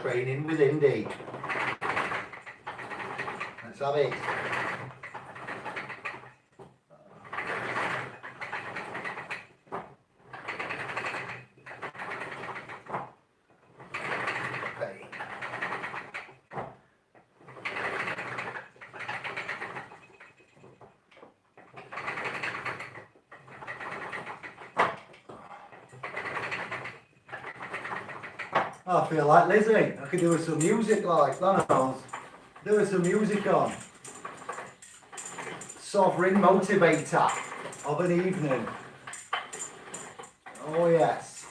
Training with Indy. Let's have it. I feel like Lizzie. I could do with some music like that. Do with some music on. Sovereign motivator of an evening. Oh yes.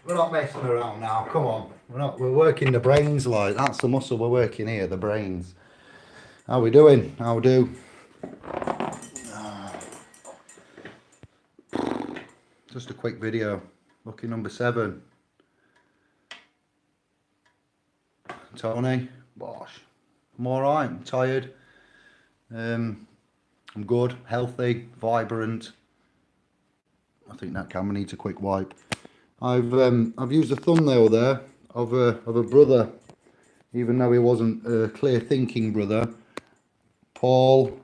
We're not messing around now. Come on. We're working the brains like that's the muscle we're working here, the brains. How we doing? How do? Just a quick video. Lucky number 7. Tony, bosh. I'm alright, I'm tired. I'm good, healthy, vibrant. I think that camera needs a quick wipe. I've used a thumbnail there of a brother, even though he wasn't a clear thinking brother. Paul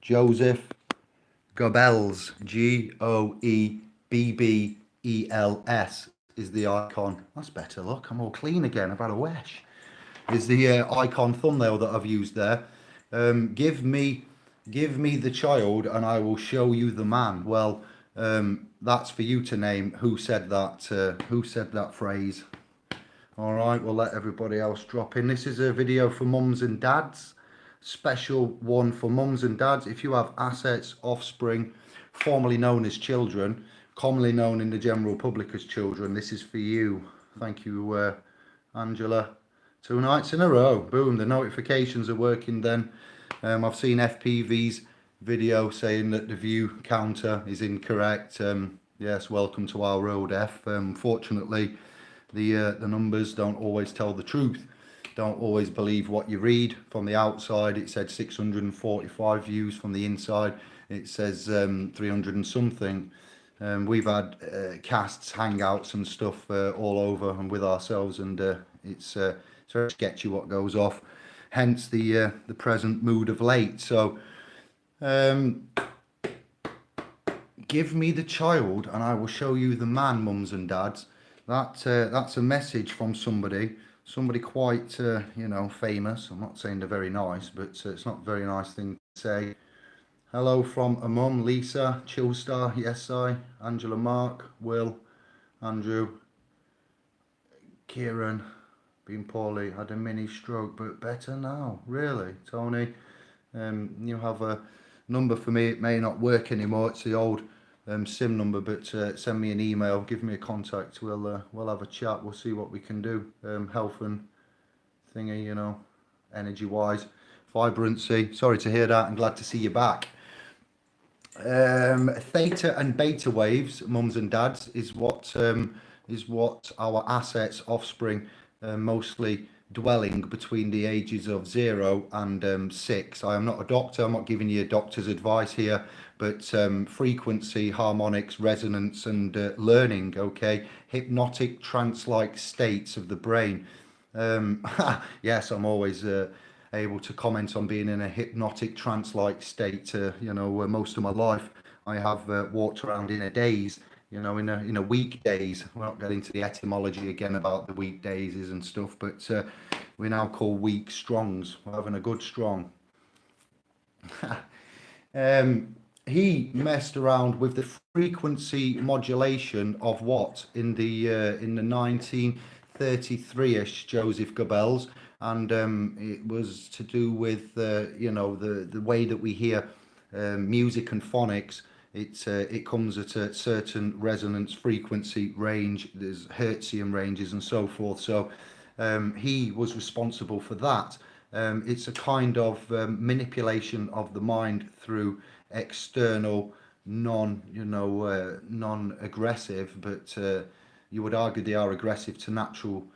Joseph Goebbels, Goebbels is the icon. That's better, look, I'm all clean again, I've had a wash. Is the icon thumbnail that I've used there. Give me the child and I will show you the man. Well, that's for you to name who said that phrase. All right, we'll let everybody else drop in. This is a video for mums and dads. Special one for mums and dads. If you have assets, offspring, formerly known as children, commonly known in the general public as children, this is for you. Thank you, Angela. 2 nights in a row. Boom, the notifications are working then. I've seen FPV's video saying that the view counter is incorrect. Yes, welcome to our road, F. Fortunately, the numbers don't always tell the truth. Don't always believe what you read. From the outside, it said 645 views. From the inside, it says 300 and something. We've had casts, hangouts and stuff all over and with ourselves, and it's very sketchy what goes off. Hence the present mood of late. So give me the child and I will show you the man, mums and dads. That's a message from somebody quite you know, famous. I'm not saying they're very nice, but it's not a very nice thing to say. Hello from a mum, Lisa, Chillstar, yes I, Angela, Mark, Will, Andrew, Kieran, been poorly, had a mini stroke, but better now. Really, Tony? You have a number for me. It may not work anymore. It's the old SIM number, but send me an email, give me a contact. We'll have a chat. We'll see what we can do. Health and thingy, you know, energy-wise, vibrancy. Sorry to hear that. I'm glad to see you back. Theta and beta waves, mums and dads, is what our assets, offspring, mostly dwelling between the ages of 0 and 6. I am not a doctor. I'm not giving you a doctor's advice here, but frequency, harmonics, resonance, and learning. Okay, hypnotic, trance-like states of the brain. Yes, I'm always able to comment on being in a hypnotic trance-like state. You know, most of my life I have walked around in a daze, you know, in a weekdays. We're not getting into the etymology again about the weekdays and stuff, but we now call weak strongs. We're having a good strong. He messed around with the frequency modulation of what in the 1933ish Joseph Goebbels, and it was to do with you know, the way that we hear music and phonics. It comes at a certain resonance frequency range. There's Hertzian ranges and so forth. So he was responsible for that. It's a kind of manipulation of the mind through external, non-aggressive, but you would argue they are aggressive to natural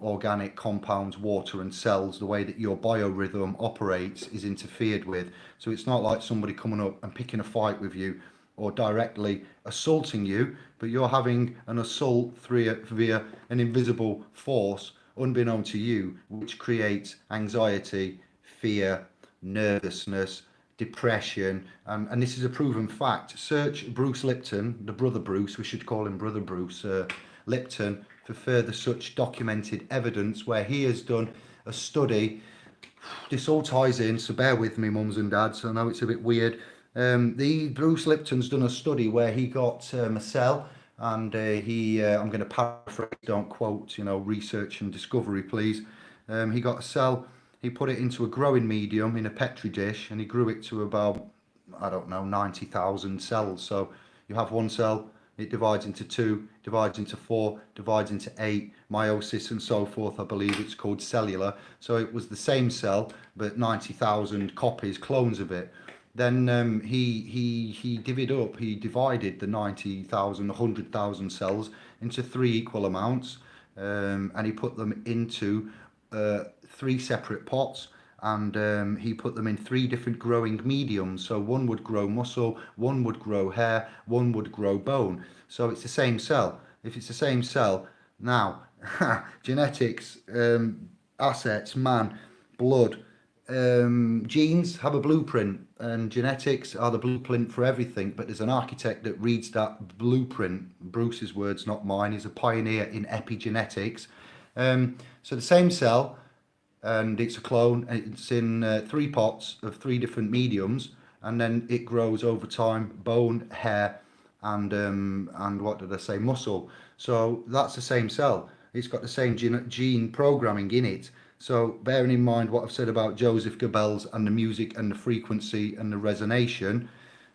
organic compounds, water and cells. The way that your biorhythm operates is interfered with. So it's not like somebody coming up and picking a fight with you. or directly assaulting you, but you're having an assault via an invisible force unbeknown to you, which creates anxiety, fear, nervousness, depression, and this is a proven fact. Search Bruce Lipton, the brother Bruce, we should call him brother Bruce Lipton, for further such documented evidence where he has done a study. This all ties in, so bear with me, mums and dads. I know it's a bit weird. The Bruce Lipton's done a study where he got a cell, and I'm going to paraphrase, don't quote, research and discovery, please. He got a cell, he put it into a growing medium in a petri dish, and he grew it to about, I don't know, 90,000 cells. So you have one cell, it divides into two, divides into four, divides into eight, meiosis and so forth. I believe it's called cellular. So it was the same cell, but 90,000 copies, clones of it. Then he divvied up, he divided the 90,000, 100,000 cells into three equal amounts, and he put them into three separate pots, and he put them in three different growing mediums. So one would grow muscle, one would grow hair, one would grow bone. So it's the same cell. If it's the same cell, now genetics, assets, man, blood, genes have a blueprint, and genetics are the blueprint for everything. But there's an architect that reads that blueprint. Bruce's words, not mine. He's a pioneer in epigenetics. So the same cell, and it's a clone. It's in three pots of three different mediums, and then it grows over time: bone, hair, and what did I say? Muscle. So that's the same cell. It's got the same gene programming in it. So bearing in mind what I've said about Joseph Goebbels and the music and the frequency and the resonation,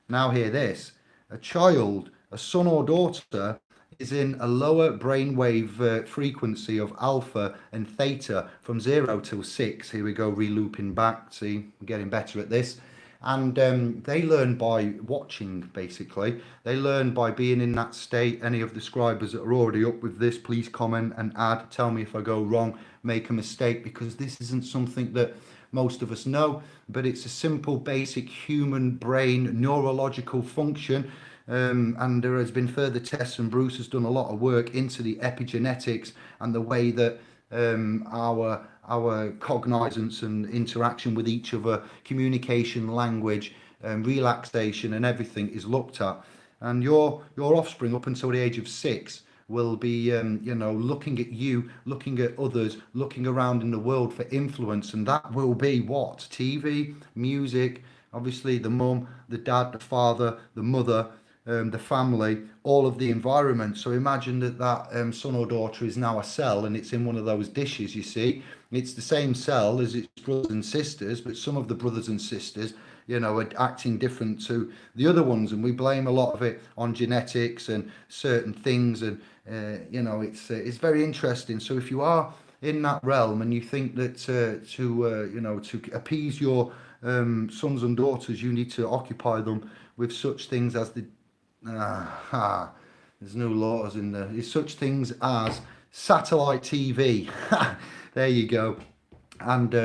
now hear this. A child, a son or daughter, is in a lower brainwave frequency of alpha and theta from 0 till 6. Here we go, re-looping back. See, I'm getting better at this. And they learn by watching, basically. They learn by being in that state. Any of the scribers that are already up with this, please comment and add. Tell me if I go wrong, make a mistake, because this isn't something that most of us know, but it's a simple, basic human brain neurological function. And there has been further tests, and Bruce has done a lot of work into the epigenetics and the way that our cognizance and interaction with each other, communication, language, relaxation, and everything is looked at. And your offspring up until the age of 6 will be, looking at you, looking at others, looking around in the world for influence, and that will be what? TV, music, obviously the mum, the dad, the father, the mother, the family, all of the environment. So imagine that son or daughter is now a cell, and it's in one of those dishes. You see, it's the same cell as its brothers and sisters, but some of the brothers and sisters, are acting different to the other ones, and we blame a lot of it on genetics and certain things, and it's very interesting. So if you are in that realm and you think that to appease your sons and daughters, you need to occupy them with such things as there's no laws in there. There's such things as satellite TV. There you go, and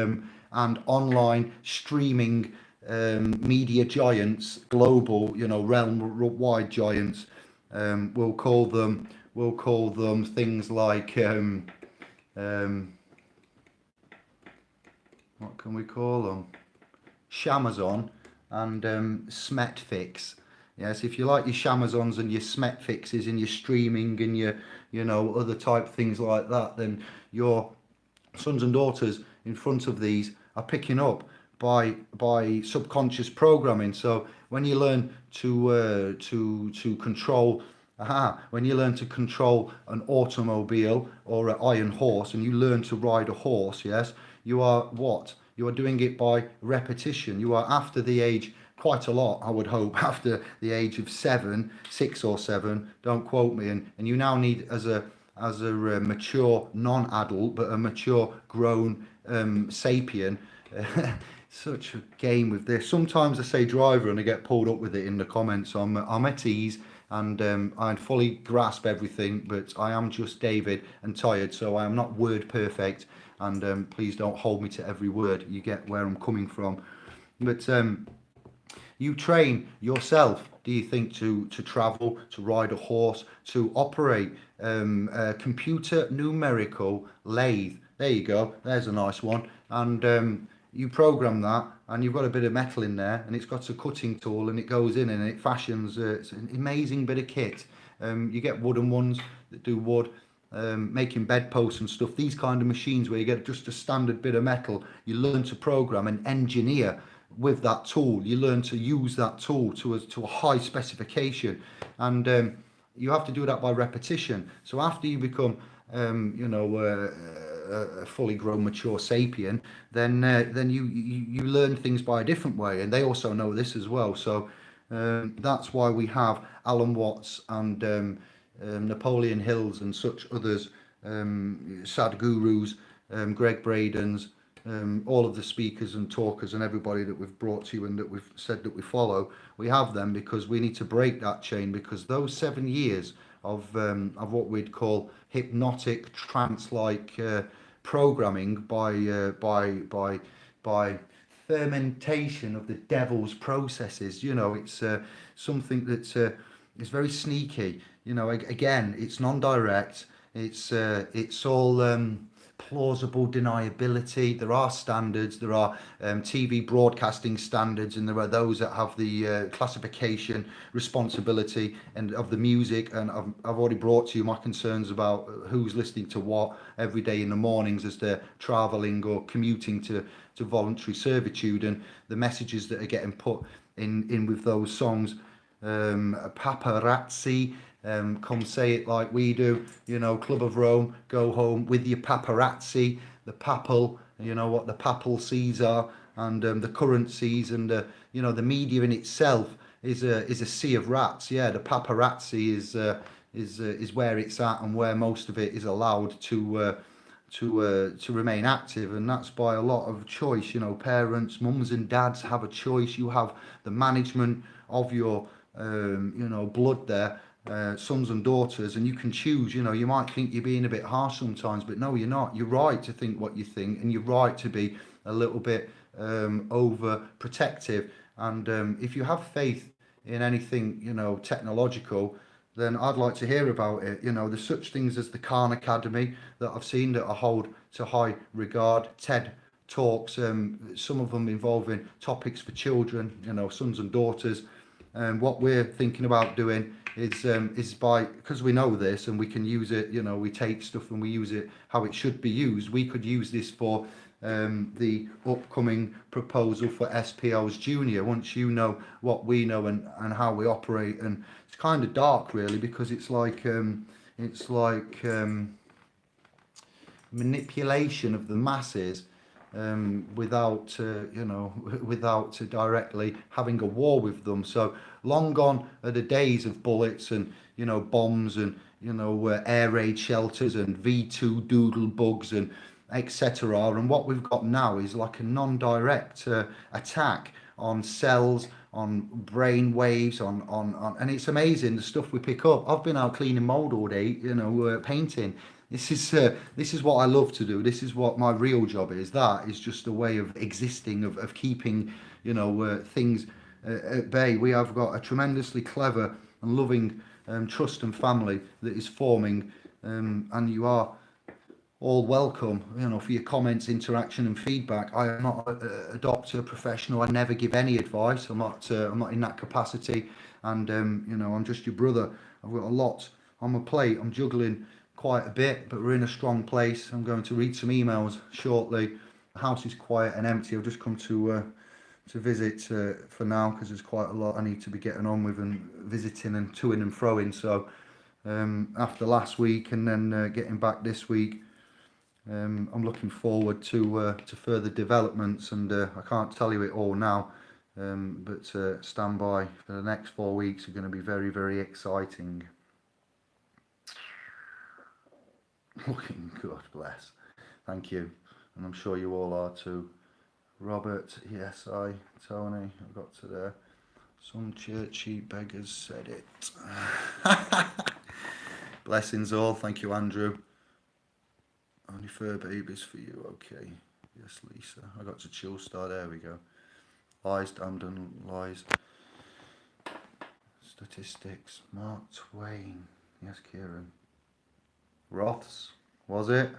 online streaming media giants, global, realm-wide giants. We'll call them things like what can we call them? Shamazon and Smetfix. Yes, if you like your Shamazons and your Smetfixes and your streaming and your, other type things like that, then your sons and daughters in front of these are picking up by subconscious programming. So when you learn to control, when you learn to control an automobile or an iron horse, and you learn to ride a horse, yes, you are what? You are doing it by repetition. You are after the age, quite a lot, I would hope, after the age of 6 or 7, don't quote me, and you now need, as a mature non-adult, but a mature grown sapien, such a game with this. Sometimes I say driver and I get pulled up with it in the comments. I'm at ease, and I fully grasp everything, but I am just David and tired, so I am not word perfect, and please don't hold me to every word. You get where I'm coming from. But You train yourself, do you think, to travel, to ride a horse, to operate a computer numerical lathe? There you go. There's a nice one. And you program that, and you've got a bit of metal in there, and it's got a cutting tool, and it goes in and it fashions. It's an amazing bit of kit. You get wooden ones that do wood, making bedposts and stuff. These kind of machines where you get just a standard bit of metal, you learn to program and engineer with that tool. You learn to use that tool to a high specification, and you have to do that by repetition. So after you become, a fully grown, mature sapien, then you learn things by a different way, and they also know this as well. So that's why we have Alan Watts and Napoleon Hills and such others, Sadhgurus, Greg Braden's, all of the speakers and talkers and everybody that we've brought to you and that we've said that we follow. We have them because we need to break that chain, because those 7 years of what we'd call hypnotic trance-like programming by fermentation of the devil's processes. It's something that is very sneaky. Again, it's non-direct. It's all plausible deniability. There are standards. There are TV broadcasting standards, and there are those that have the classification responsibility and of the music. And I've already brought to you my concerns about who's listening to what every day in the mornings as they're travelling or commuting to voluntary servitude, and the messages that are getting put in with those songs. Paparazzi, come say it like we do, Club of Rome, go home with your paparazzi, the papal, what the papal sees are, and the currencies, and the media in itself is a sea of rats. Yeah, the paparazzi is where it's at, and where most of it is allowed to remain active, and that's by a lot of choice. Parents, mums and dads have a choice. You have the management of your blood there, sons and daughters, and you can choose. You might think you're being a bit harsh sometimes, but no, you're not. You're right to think what you think, and you're right to be a little bit over protective. And if you have faith in anything technological, then I'd like to hear about it. There's such things as the Khan Academy that I've seen that I hold to high regard. TED Talks, some of them involving topics for children, sons and daughters. And what we're thinking about doing is because we know this and we can use it. We take stuff and we use it how it should be used. We could use this for the upcoming proposal for SPOs Junior. Once you know what we know and how we operate, and it's kind of dark really, because it's like manipulation of the masses, without without directly having a war with them. So long gone are the days of bullets and bombs and air raid shelters and V2 doodle bugs and etc. And what we've got now is like a non-direct attack on cells, on brain waves, on and it's amazing the stuff we pick up. I've been out cleaning mold all day, painting. This is what I love to do. This is what my real job is. That is just a way of existing, of keeping things at bay. We have got a tremendously clever and loving trust and family that is forming, and you are all welcome, for your comments, interaction, and feedback. I am not a doctor, professional. I never give any advice. I'm not in that capacity, and I'm just your brother. I've got a lot on my plate. I'm juggling quite a bit, but we're in a strong place. I'm going to read some emails shortly. The house is quiet and empty. I've just come to visit for now, because there's quite a lot I need to be getting on with and visiting and toing and froing. So after last week and then getting back this week, I'm looking forward to further developments, and I can't tell you it all now, but stand by for the next 4 weeks. Are going to be very, very exciting. Looking good, bless. Thank you, and I'm sure you all are too. Robert, yes, Tony, I got to there. Some churchy beggars said it. Blessings all. Thank you, Andrew. Only fur babies for you, okay. Yes, Lisa. I got to chill star, there we go. Lies, damned and lies. Statistics. Mark Twain. Yes, Kieran. Roths. Was it?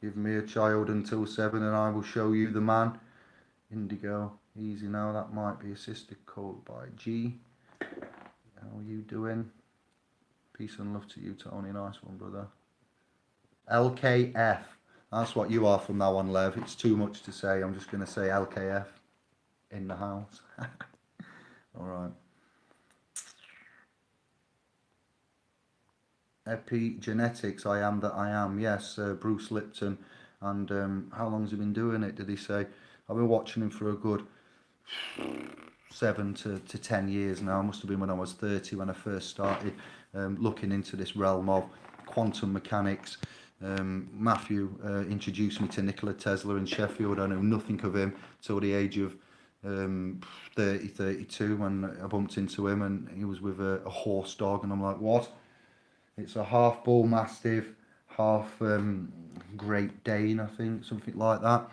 Give me a child until 7 and I will show you the man. Indigo. Easy now. That might be assisted code by G. How are you doing? Peace and love to you, Tony. Nice one, brother. LKF. That's what you are from now on, Lev. It's too much to say. I'm just going to say LKF in the house. All right. Epigenetics. I am that I am. Yes, Bruce Lipton. And how long has he been doing it, did he say? I've been watching him for a good 7 to 10 years now. It must have been when I was 30 when I first started looking into this realm of quantum mechanics. Matthew introduced me to Nikola Tesla in Sheffield. I knew nothing of him till the age of 32 when I bumped into him, and he was with a horse dog, and I'm like, what? It's a half bull mastiff, half Great Dane, I think, something like that.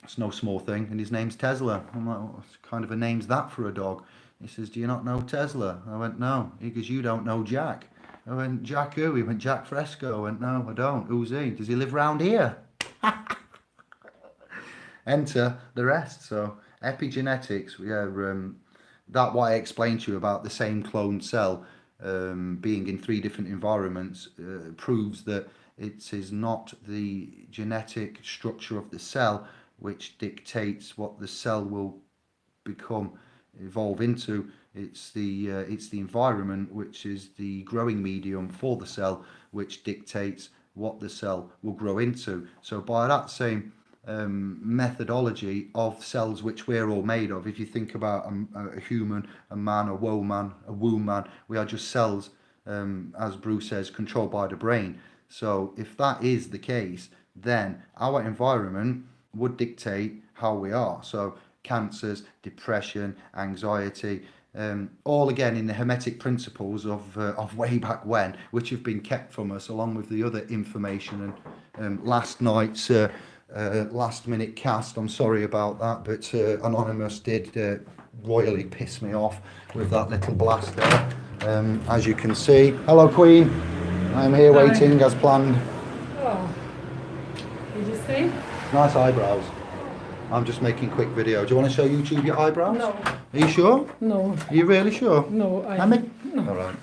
It's no small thing, and his name's Tesla. I'm like, what kind of a name's that for a dog? He says, do you not know Tesla? I went, no. He goes, you don't know Jack. I went, Jack who? He went, Jack Fresco. I went, no, I don't. Who's he? Does he live round here? Enter the rest. So epigenetics, yeah, that what I explained to you about the same cloned cell being in 3 different environments proves that it is not the genetic structure of the cell which dictates what the cell will evolve into. It's the environment, which is the growing medium for the cell, which dictates what the cell will grow into. So by that same methodology of cells which we're all made of, if you think about a human, a man, a womb man, we are just cells, as Bruce says, controlled by the brain. So if that is the case, then our environment would dictate how we are. So cancers, depression, anxiety, all again in the hermetic principles of way back when, which have been kept from us along with the other information. And last night's last minute cast, I'm sorry about that, but Anonymous did royally piss me off with that little blast there. As you can see, hello Queen, I'm here waiting as planned. Oh, did you see? Nice eyebrows. I'm just making a quick video. Do you want to show YouTube your eyebrows? No. Are you sure? No. Are you really sure? No, No. All right.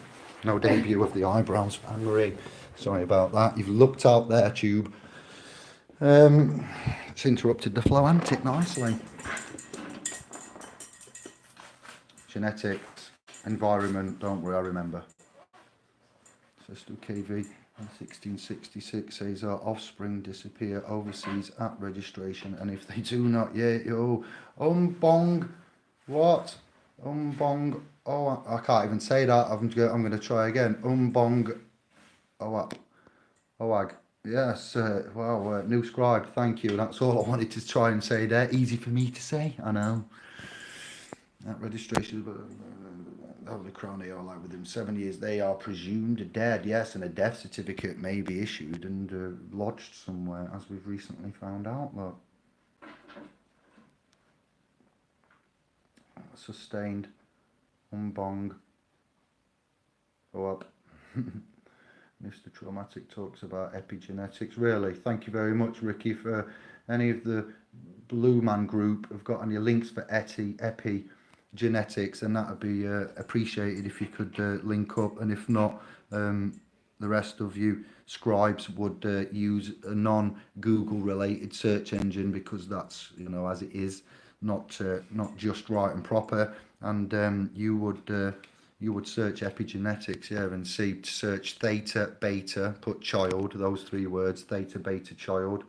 No debut of the eyebrows, Anne-Marie. Sorry about that. You've looked out there, Tube. It's interrupted the flow, hasn't it, nicely? Genetics, environment, don't worry, I remember. Sister KV. 1666 says our offspring disappear overseas at registration, and if they do not, what? Oh, I can't even say that. I'm going to try again. Oag. Yes, new scribe, thank you. That's all I wanted to try and say there. Easy for me to say, I know. At registration, the crown they are like within 7 years, they are presumed dead, yes, and a death certificate may be issued and lodged somewhere, as we've recently found out. Look. Sustained. Go up. Mr. Traumatic talks about epigenetics. Really, thank you very much, Ricky, for any of the Blue Man group have got any links for epigenetics, and that would be appreciated if you could link up, and if not, the rest of you scribes would use a non-Google related search engine, because that's, as it is, not just right and proper, and you would search epigenetics, yeah, and search theta, beta, put child, those 3 words, theta, beta, child.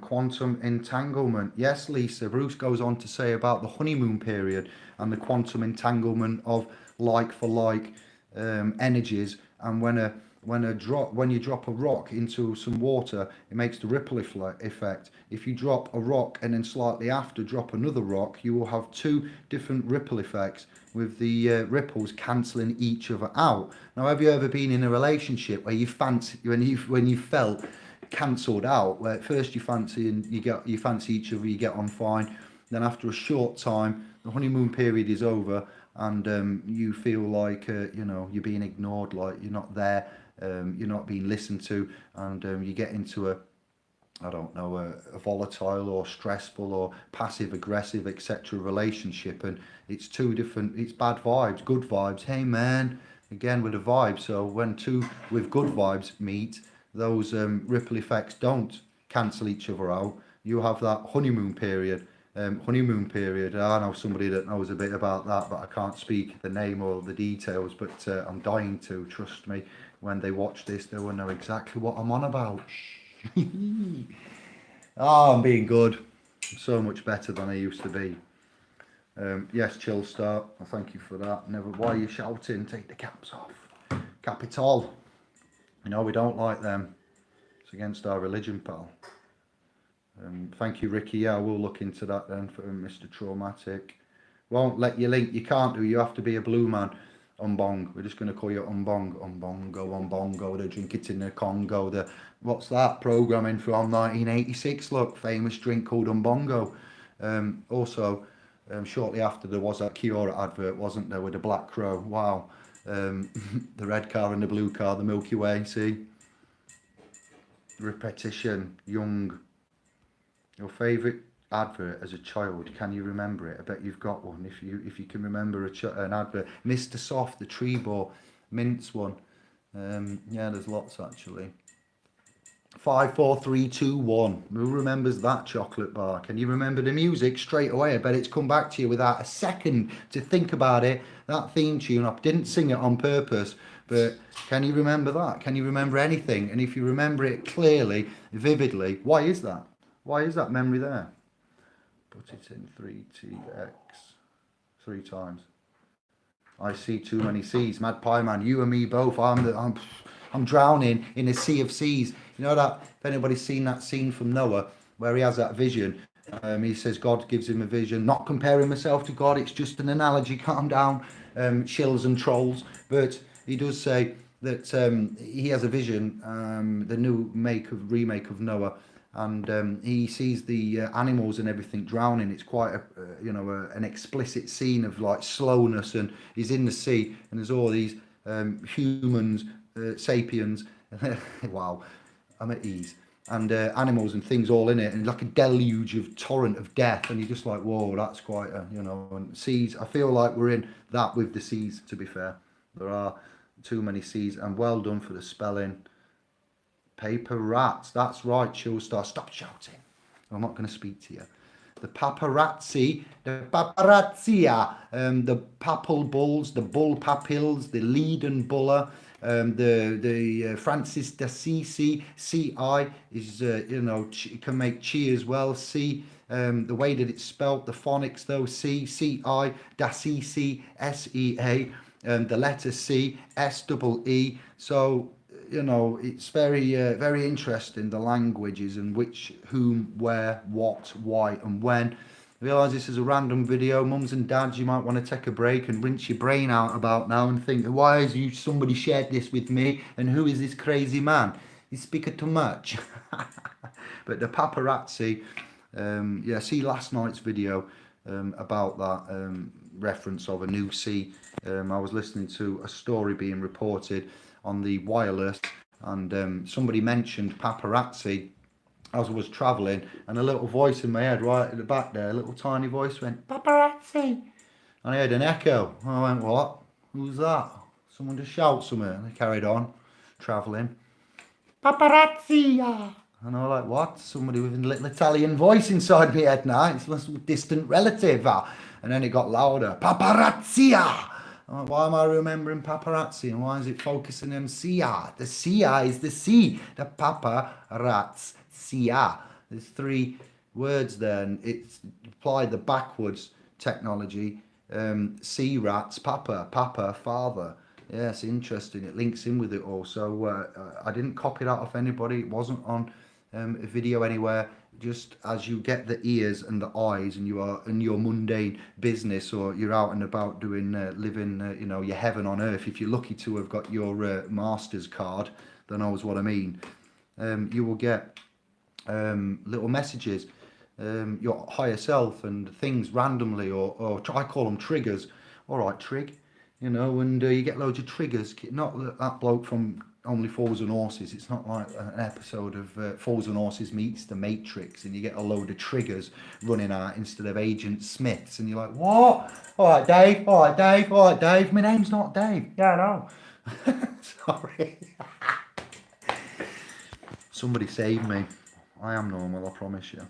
Quantum entanglement. Yes, Lisa. Bruce goes on to say about the honeymoon period and the quantum entanglement of like for like energies, and when you drop a rock into some water, it makes the ripple effect. If you drop a rock and then slightly after drop another rock, you will have 2 different ripple effects, with the ripples cancelling each other out. Now, have you ever been in a relationship where you fancy when you felt cancelled out, where at first you fancy and you fancy each other, you get on fine, then after a short time the honeymoon period is over and you feel like you know, you're being ignored, like you're not there, you're not being listened to, and you get into a, I don't know, a volatile or stressful or passive aggressive etc. relationship, and it's two different. It's bad vibes, good vibes. Hey man, again with a vibe. So when two with good vibes meet, those ripple effects don't cancel each other out. You have that honeymoon period. Honeymoon period. I know somebody that knows a bit about that, but I can't speak the name or the details. But I'm dying to. Trust me. When they watch this, they will know exactly what I'm on about. Oh, I'm being good. I'm so much better than I used to be. Yes, chill start. Thank you for that. Never. Why are you shouting? Take the caps off. Capital. You know we don't like them. It's against our religion, pal. Thank you, Ricky. Yeah, I will look into that then for Mr. Traumatic. Won't let you link. You can't do. You have to be a blue man. Umbong. We're just going to call you Umbong. Umbongo, Umbongo. The drink it in the Congo. The what's that programming from 1986? Look, famous drink called Umbongo. Also, shortly after there was that Kiora advert, wasn't there, with the black crow? Wow. The red car and the blue car, the Milky Way. See, repetition. Young. Your favourite advert as a child? Can you remember it? I bet you've got one. If you can remember an advert, Mr. Soft, the tree ball, mints one. Yeah, there's lots actually. 5, 4, 3, 2, 1. Who remembers that chocolate bar? Can you remember the music straight away? I bet it's come back to you without a second to think about it. That theme tune, I didn't sing it on purpose, but can you remember that? Can you remember anything? And if you remember it clearly, vividly, why is that? Why is that memory there? Put it in 3TX 3 times. I see too many seas. Mad Pie Man, you and me both. I'm drowning in a sea of seas. You know that, if anybody's seen that scene from Noah where he has that vision, he says God gives him a vision. Not comparing myself to God, it's just an analogy. Calm down, shills and trolls. But he does say that he has a vision, the new remake of Noah, and he sees the animals and everything drowning. It's quite an explicit scene of like slowness, and he's in the sea, and there's all these humans, sapiens. Wow, I'm at ease. And animals and things all in it, and like a deluge of torrent of death, and you're just like, whoa, that's quite a, and seas. I feel like we're in that with the seas, to be fair. There are too many seas, and well done for the spelling. Paper rats, that's right, Chill Star. Stop shouting. I'm not going to speak to you. The paparazzi, the paparazzia, the papal bulls, the bull papils, the Leiden buller, the Francis d'Assisi, CI is, can make chi as well. C, the way that it's spelt, the phonics though, C, CI, d'Assisi, SEA, the letter C, SEE. So, it's very interesting, the languages and which, whom, where, what, why, and when. I realise this is a random video. Mums and dads, you might want to take a break and rinse your brain out about now and think, why has somebody shared this with me, and who is this crazy man? He's speaking too much. But the paparazzi, see last night's video about that reference of a new sea. I was listening to a story being reported on the wireless, and somebody mentioned paparazzi as I was travelling, and a little voice in my head right at the back there, a little tiny voice went, paparazzi, and I heard an echo. I went, what? Who's that? Someone just shout something. And I carried on travelling. Paparazzi! And I was like, what? Somebody with a little Italian voice inside my head now. It's a distant relative. And then it got louder. Paparazzi! Why am I remembering paparazzi, and why is it focusing on Sia? The Sia is the sea. The paparazzi, Sia. There's 3 words there, and it's applied the backwards technology. Sea rats, papa, father. Yes, interesting. It links in with it all. So I didn't copy that off anybody. It wasn't on a video anywhere. Just as you get the ears and the eyes, and you are in your mundane business, or you're out and about doing living your heaven on earth, if you're lucky to have got your master's card, then knows what I mean. You will get little messages, your higher self, and things randomly, or I call them triggers, all right, Trig, you know, and you get loads of triggers. Not that bloke from Only Fools and Horses. It's not like an episode of Fools and Horses meets The Matrix, and you get a load of triggers running out instead of Agent Smiths, and you're like, what? All right, Dave. All right, Dave. All right, Dave. My name's not Dave. Yeah, I know. Sorry. Somebody save me. I am normal, I promise you.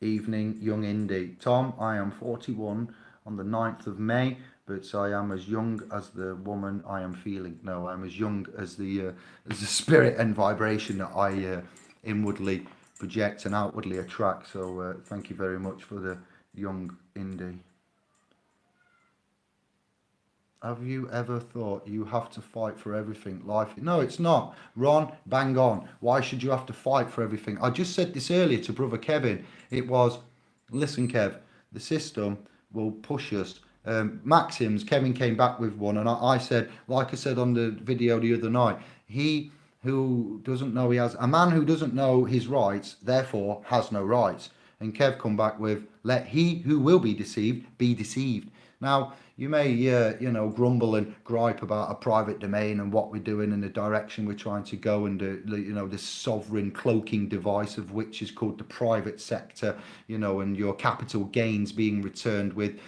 Evening, young Indy. Tom, I am 41 on the 9th of May, but I am as young as the woman I am feeling. No, I'm as young as the spirit and vibration that I inwardly project and outwardly attract. So thank you very much for the young Indy. Have you ever thought you have to fight for everything? Life? No, it's not. Ron, bang on. Why should you have to fight for everything? I just said this earlier to brother Kevin. It was, listen, Kev, the system will push us. Maxims, Kevin came back with one, and I said, like I said on the video the other night, he who doesn't know he has, a man who doesn't know his rights, therefore has no rights. And Kev come back with, let he who will be deceived be deceived. Now, you may, grumble and gripe about a private domain and what we're doing and the direction we're trying to go, and the sovereign cloaking device of which is called the private sector, and your capital gains being returned with,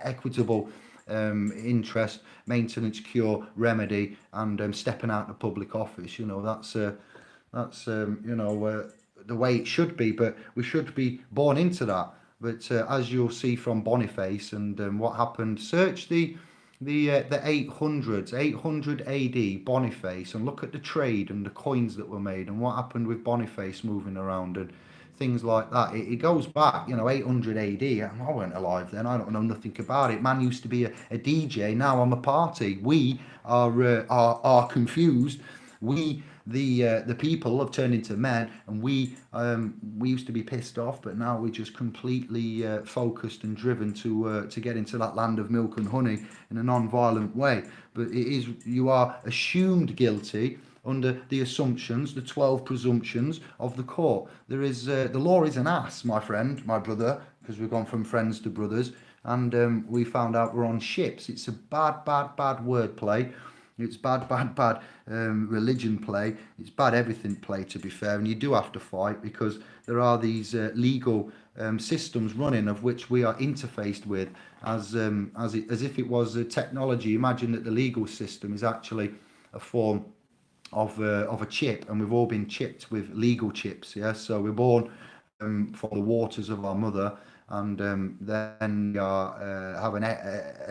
equitable interest, maintenance, cure, remedy, and stepping out of public office. That's the way it should be, but we should be born into that. But as you'll see from Boniface and what happened, search the 800s, 800 AD Boniface, and look at the trade and the coins that were made and what happened with Boniface moving around and things like that. It goes back, 800 AD. I weren't alive then. I don't know nothing about it. Man used to be a DJ. Now I'm a party. We are confused. We the people have turned into men, and we used to be pissed off, but now we're just completely focused and driven to get into that land of milk and honey in a non-violent way. But you are assumed guilty under the assumptions, the 12 presumptions of the court. There is the law is an ass, my friend, my brother, because we've gone from friends to brothers, and we found out we're on ships. It's a bad wordplay. It's bad religion play. It's bad everything play, to be fair. And you do have to fight, because there are these legal systems running, of which we are interfaced with as if it was a technology. Imagine that the legal system is actually a form of a chip, and we've all been chipped with legal chips. Yeah, so we're born from the waters of our mother, and then we have an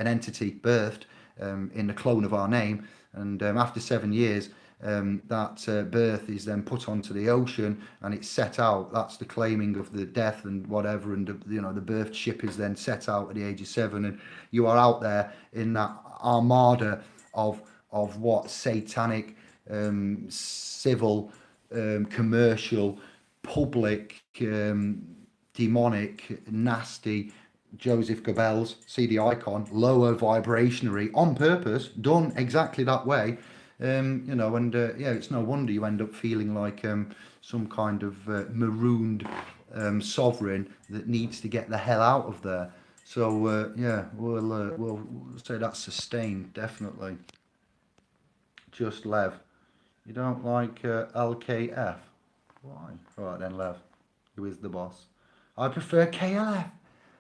entity birthed in the clone of our name, and after 7 years, that birth is then put onto the ocean and it's set out. That's the claiming of the death and whatever, and the birth ship is then set out at the age of 7, and you are out there in that armada of what satanic, civil, commercial, public, demonic, nasty Joseph Goebbels, see the icon, lower vibrationary, on purpose, done exactly that way. It's no wonder you end up feeling like some kind of marooned sovereign that needs to get the hell out of there. So we'll say that's sustained, definitely. Just Lev, you don't like LKF? Why? All right then, Lev, who is the boss? I prefer KLF.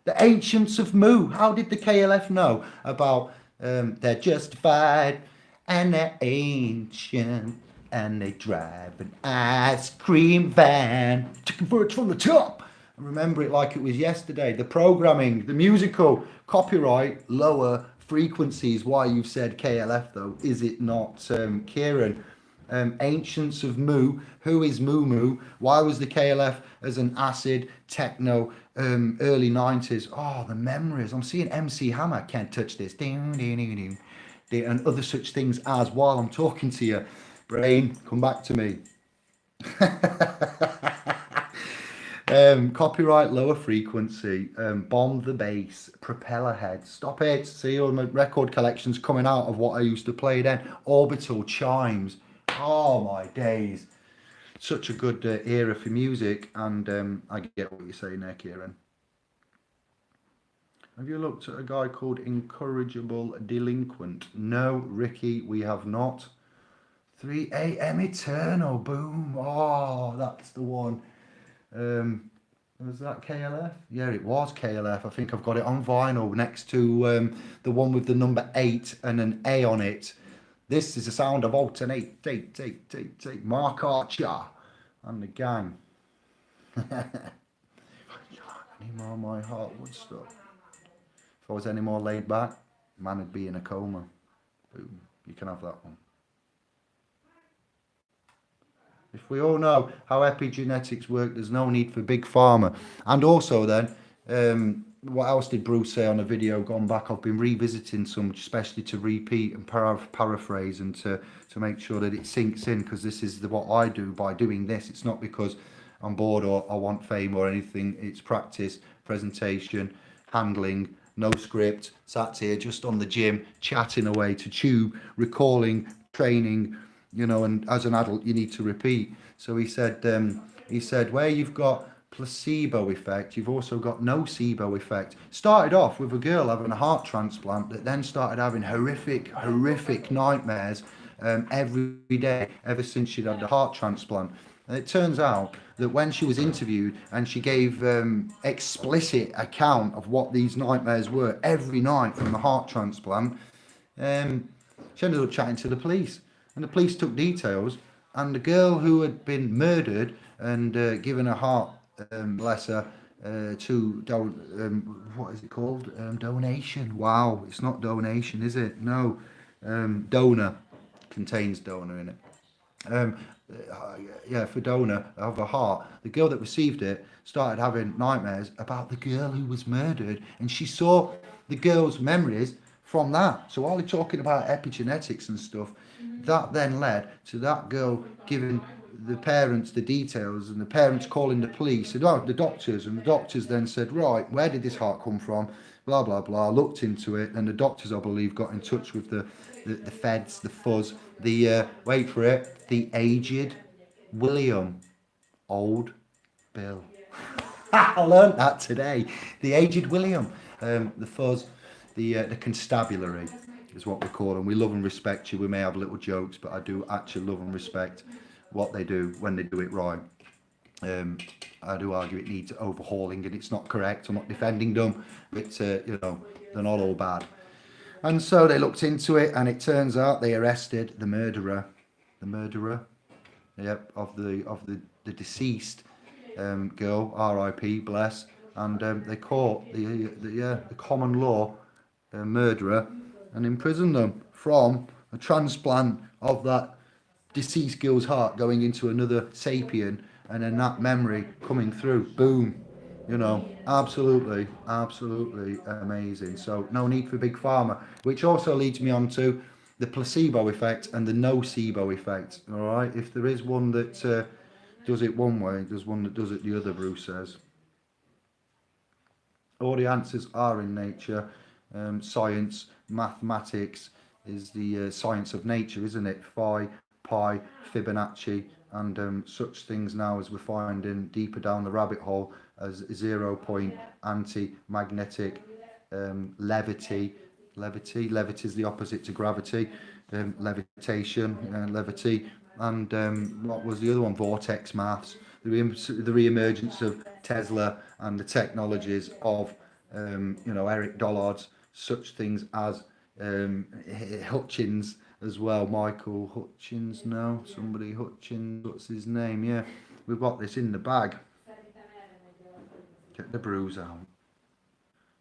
The ancients of Mu. How did the KLF know about they're justified and they're ancient and they drive an ice cream van? Chicken birds from the top. I remember it like it was yesterday. The programming, the musical, copyright, lower frequencies. Why you've said KLF though, is it not, Kieran? Ancients of Mu. Who is Moo? Why was the KLF as an acid techno early 90s? Oh, the memories. I'm seeing MC Hammer, Can't Touch This, and other such things as, while I'm talking to you. Brain, come back to me. Copyright, lower frequency, bomb the bass, propeller head. Stop it. See, all my record collections coming out of what I used to play then. Orbital chimes. Oh my days. such a good era for music, and I get what you're saying there, Kieran. Have you looked at a guy called Incorrigible Delinquent? No, Ricky, we have not. 3 a.m. Eternal, boom. Oh, that's the one. Was that KLF? Yeah, it was KLF. I think I've got it on vinyl next to the one with the number 8 and an A on it. This is the sound of alternate, take, Mark Archer and the gang. Any more of my Heartwood stuff? If I was any more laid back, man would be in a coma. Boom. You can have that one. If we all know how epigenetics work, there's no need for big pharma. And also then, what else did Bruce say on a video gone back? I've been revisiting some, especially to repeat and paraphrase and to make sure that it sinks in, because this is what I do by doing this. It's not because I'm bored or I want fame or anything. It's practice, presentation, handling, no script, sat here just on the gym, chatting away to tube, recalling, training, and as an adult you need to repeat. So he said where you've got placebo effect, you've also got nocebo effect. Started off with a girl having a heart transplant that then started having horrific nightmares every day ever since she'd had the heart transplant. And it turns out that when she was interviewed and she gave explicit account of what these nightmares were every night from the heart transplant, she ended up chatting to the police. And the police took details, and the girl who had been murdered and given a heart, bless her, what is it called? Donation. Wow, it's not donation, is it? No, donor, contains donor in it. For donor of a heart, the girl that received it started having nightmares about the girl who was murdered, and she saw the girl's memories from that. So while they're talking about epigenetics and stuff, that then led to that girl giving the parents the details, and the parents calling the police and the doctors, and the doctors then said, right, where did this heart come from? Blah blah blah. Looked into it, and the doctors, I believe, got in touch with the feds, the fuzz, the wait for it, the aged William, old Bill. I learned that today. The aged William, the fuzz, the constabulary is what we call them. We love and respect you. We may have little jokes, but I do actually love and respect what they do when they do it right. I do argue it needs overhauling and it's not correct. I'm not defending them, but they're not all bad. And so they looked into it, and it turns out they arrested the murderer, of the deceased girl, R.I.P. bless, and they caught the common law murderer and imprisoned them from a transplant of that deceased girl's heart going into another sapien, and then that memory coming through. Boom. Absolutely amazing. So no need for big pharma, which also leads me on to the placebo effect and the nocebo effect. All right, if there is one that does it one way, there's one that does it the other. Bruce says all the answers are in nature. Science, mathematics is the science of nature, isn't it? Phi, pi, Fibonacci, and such things now as we're finding deeper down the rabbit hole as 0 point anti-magnetic levity. Levity is the opposite to gravity. Levitation, levity, and what was the other one? Vortex maths. The re-emergence of Tesla and the technologies of Eric Dollard's, such things as Hutchins as well. Michael Hutchins, no, somebody Hutchins, what's his name? Yeah, we've got this in the bag. Get the bruise out.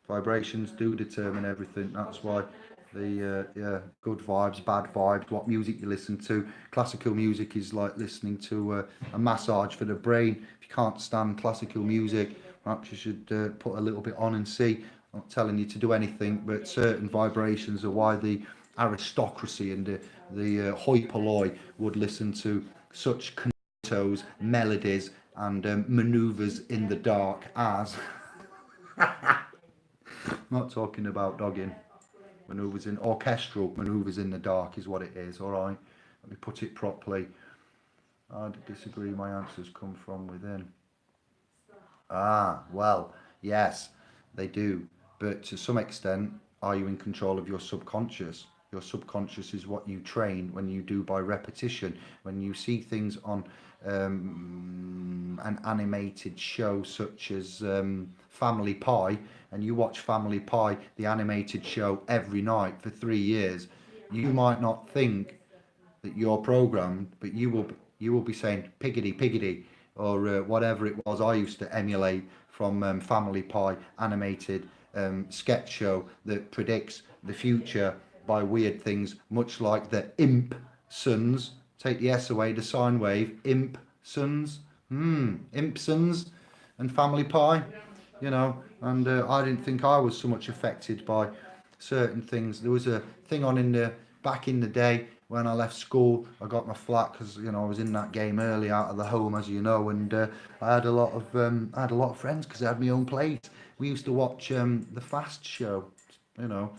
Vibrations do determine everything. That's why the good vibes, bad vibes, what music you listen to. Classical music is like listening to a massage for the brain. If you can't stand classical music, perhaps you should put a little bit on and see. I'm not telling you to do anything, but certain vibrations are why the aristocracy and the hoi polloi would listen to such concertos, melodies, and manoeuvres in the dark as. I'm not talking about dogging. Manoeuvres in orchestral manoeuvres in the dark is what it is. All right, let me put it properly. I'd disagree. My answers come from within. Ah, well, yes, they do. But to some extent, are you in control of your subconscious? Your subconscious is what you train when you do by repetition. When you see things on an animated show such as Family Pie, and you watch Family Pie, the animated show, every night for 3 years, you might not think that you're programmed, but you will be saying piggity piggity or whatever it was I used to emulate from Family Pie animated sketch show that predicts the future by weird things, much like the imp sons. Take the S away, the sine wave. Imp sons, imp sons, and Family Pie. And I didn't think I was so much affected by certain things. There was a thing on in the back in the day when I left school. I got my flat because I was in that game early out of the home, as you know, and I had a lot of friends because I had my own place. We used to watch the Fast Show, you know,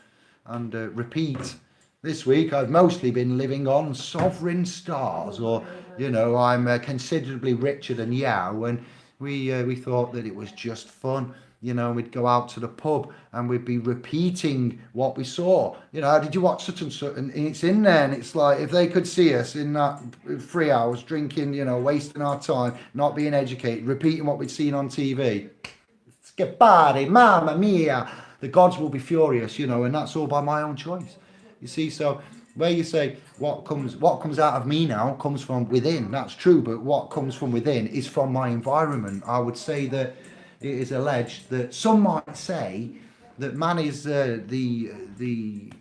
and repeat. This week I've mostly been living on sovereign stars, or I'm considerably richer than Yao, and we thought that it was just fun. We'd go out to the pub and we'd be repeating what we saw. Did you watch such and such? And it's in there, and it's like if they could see us in that 3 hours drinking, wasting our time, not being educated, repeating what we'd seen on TV. Scapare, mamma mia! The gods will be furious, and that's all by my own choice. You see, so where you say what comes out of me now comes from within, that's true, but what comes from within is from my environment. I would say that it is alleged that some might say that man is the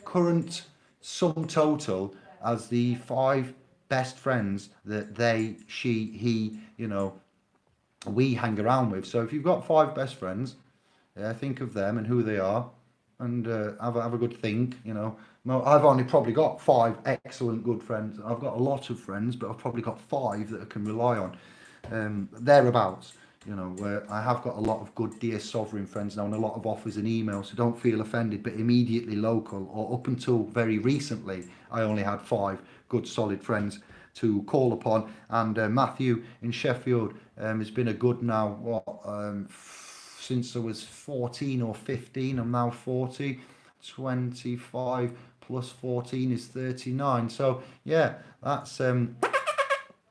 current sum total as the five best friends that they, she, he, we hang around with. So if you've got five best friends, yeah, think of them and who they are, and have a good think. I've only probably got five excellent good friends. I've got a lot of friends, but I've probably got five that I can rely on. Thereabouts. Where I have got a lot of good dear sovereign friends now and a lot of offers and emails, so don't feel offended. But immediately local, or up until very recently, I only had five good solid friends to call upon. And Matthew in Sheffield has been a good now, since I was 14 or 15. I'm now 40. 25 plus 14 is 39. So yeah, that's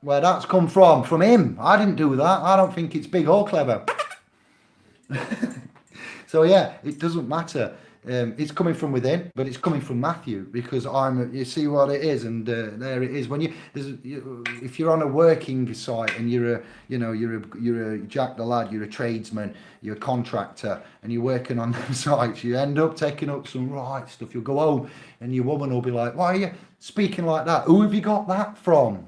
where that's come from him. I didn't do that. I don't think it's big or clever. So yeah, it doesn't matter. It's coming from within, but it's coming from Matthew because you see what it is, and there it is. If you're on a working site and you're a Jack the lad, you're a tradesman, you're a contractor, and you're working on them sites, you end up taking up some right stuff. You'll go home, and your woman will be like, "Why are you speaking like that? Who have you got that from?"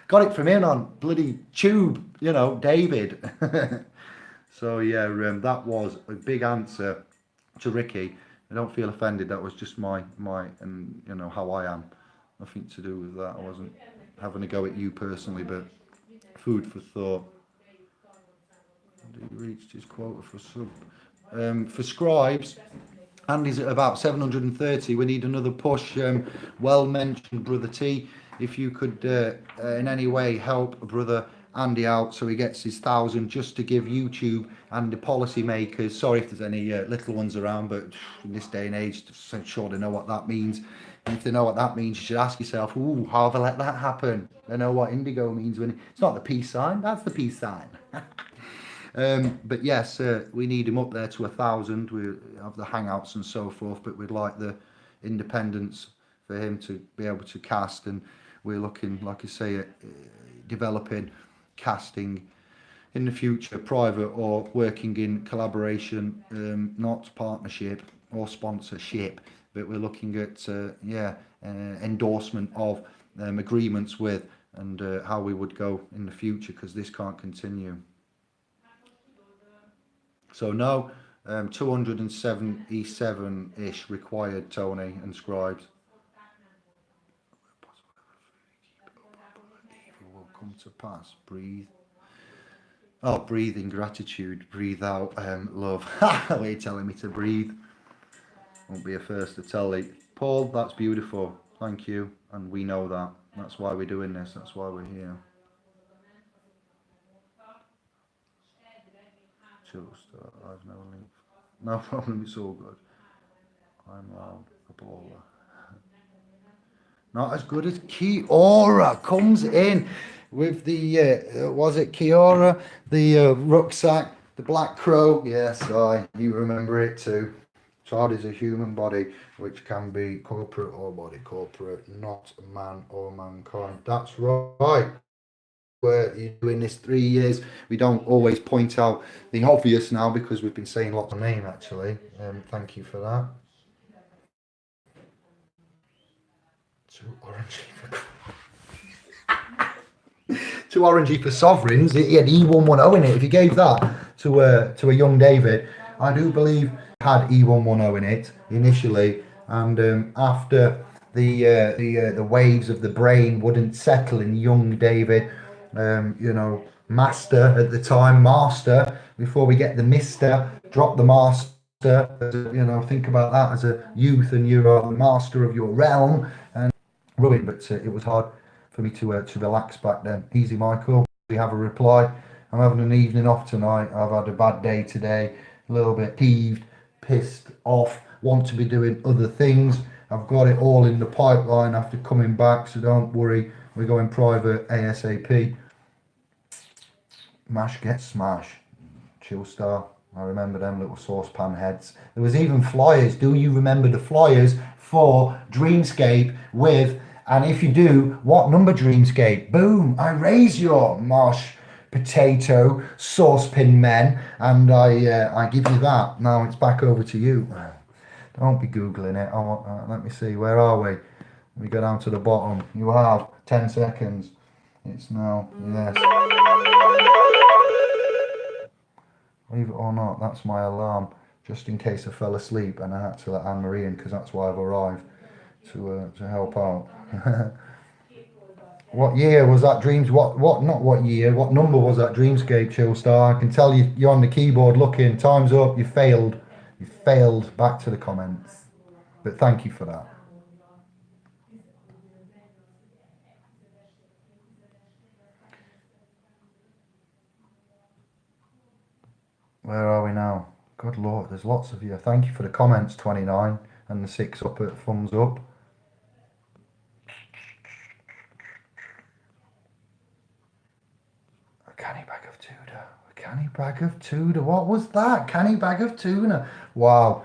Got it from in on bloody tube, David. So yeah, that was a big answer to Ricky. I don't feel offended. That was just my and how I am. Nothing to do with that. I wasn't having a go at you personally, but food for thought. He reached his quota for scribes. Andy's at about 730. We need another push. Well mentioned, Brother T. If you could in any way help Brother Andy out so he gets his 1,000, just to give YouTube and the policymakers, sorry if there's any little ones around, but in this day and age, I'm sure they know what that means. And if they know what that means, you should ask yourself, how have I let that happen? They know what indigo means when it's not the peace sign, that's the peace sign. But yes, we need him up there to 1,000. We have the hangouts and so forth, but we'd like the independence for him to be able to cast, and we're looking, like I say, at developing casting in the future, private or working in collaboration, not partnership or sponsorship, but we're looking at endorsement of agreements with, and how we would go in the future, because this can't continue. So no, 277-ish required, Tony and Scribes. Evil will come to pass. Breathe. Oh, breathe in gratitude. Breathe out love. What are you telling me to breathe? Won't be a first to tell it. Paul, that's beautiful. Thank you. And we know that. That's why we're doing this. That's why we're here. Chill start. I've no link. No problem. It's all good. I'm loud. A baller. Not as good as Kiora comes in with the was it Kiora, the rucksack, the Black Crow. Yes, you remember it too. Child is a human body which can be corporate or body corporate, not man or mankind. That's right. Where you're doing this 3 years, we don't always point out the obvious now because we've been saying lots of name actually. Thank you for that. Too orangey for too orangey for sovereigns. It had E110 in it. If you gave that to a young David, I do believe had E110 in it initially, and after the waves of the brain wouldn't settle in young David, master at the time, master before we get the mister, drop the master. Think about that as a youth, and you are the master of your realm. And ruined, but it was hard for me to relax back then. Easy, Michael. We have a reply. I'm having an evening off tonight. I've had a bad day today, a little bit peeved, pissed off, want to be doing other things. I've got it all in the pipeline after coming back, so don't worry. We're going private ASAP. Mash gets smash. Chill Star. I remember them little saucepan heads. There was even flyers. Do you remember the flyers for Dreamscape with, and if you do, what number Dreamscape? Boom, I raise your marsh potato saucepan men, and I give you that. Now it's back over to you. Don't be Googling it. I want, let me see, where are we? We go down to the bottom. You have 10 seconds. It's now, yes. Believe it or not, that's my alarm, just in case I fell asleep and I had to let Anne-Marie in, because that's why I've arrived to help out. What year was that Dreams? Not what year, what number was that Dreamscape, Chill Star? I can tell you're on the keyboard looking. Time's up, you failed. You failed. Back to the comments. But thank you for that. Where are we now? Good Lord, there's lots of you. Thank you for the comments, 29, and the 6 up at thumbs up. A canny bag of tuna. A canny bag of tuna. What was that? Canny bag of tuna. Wow.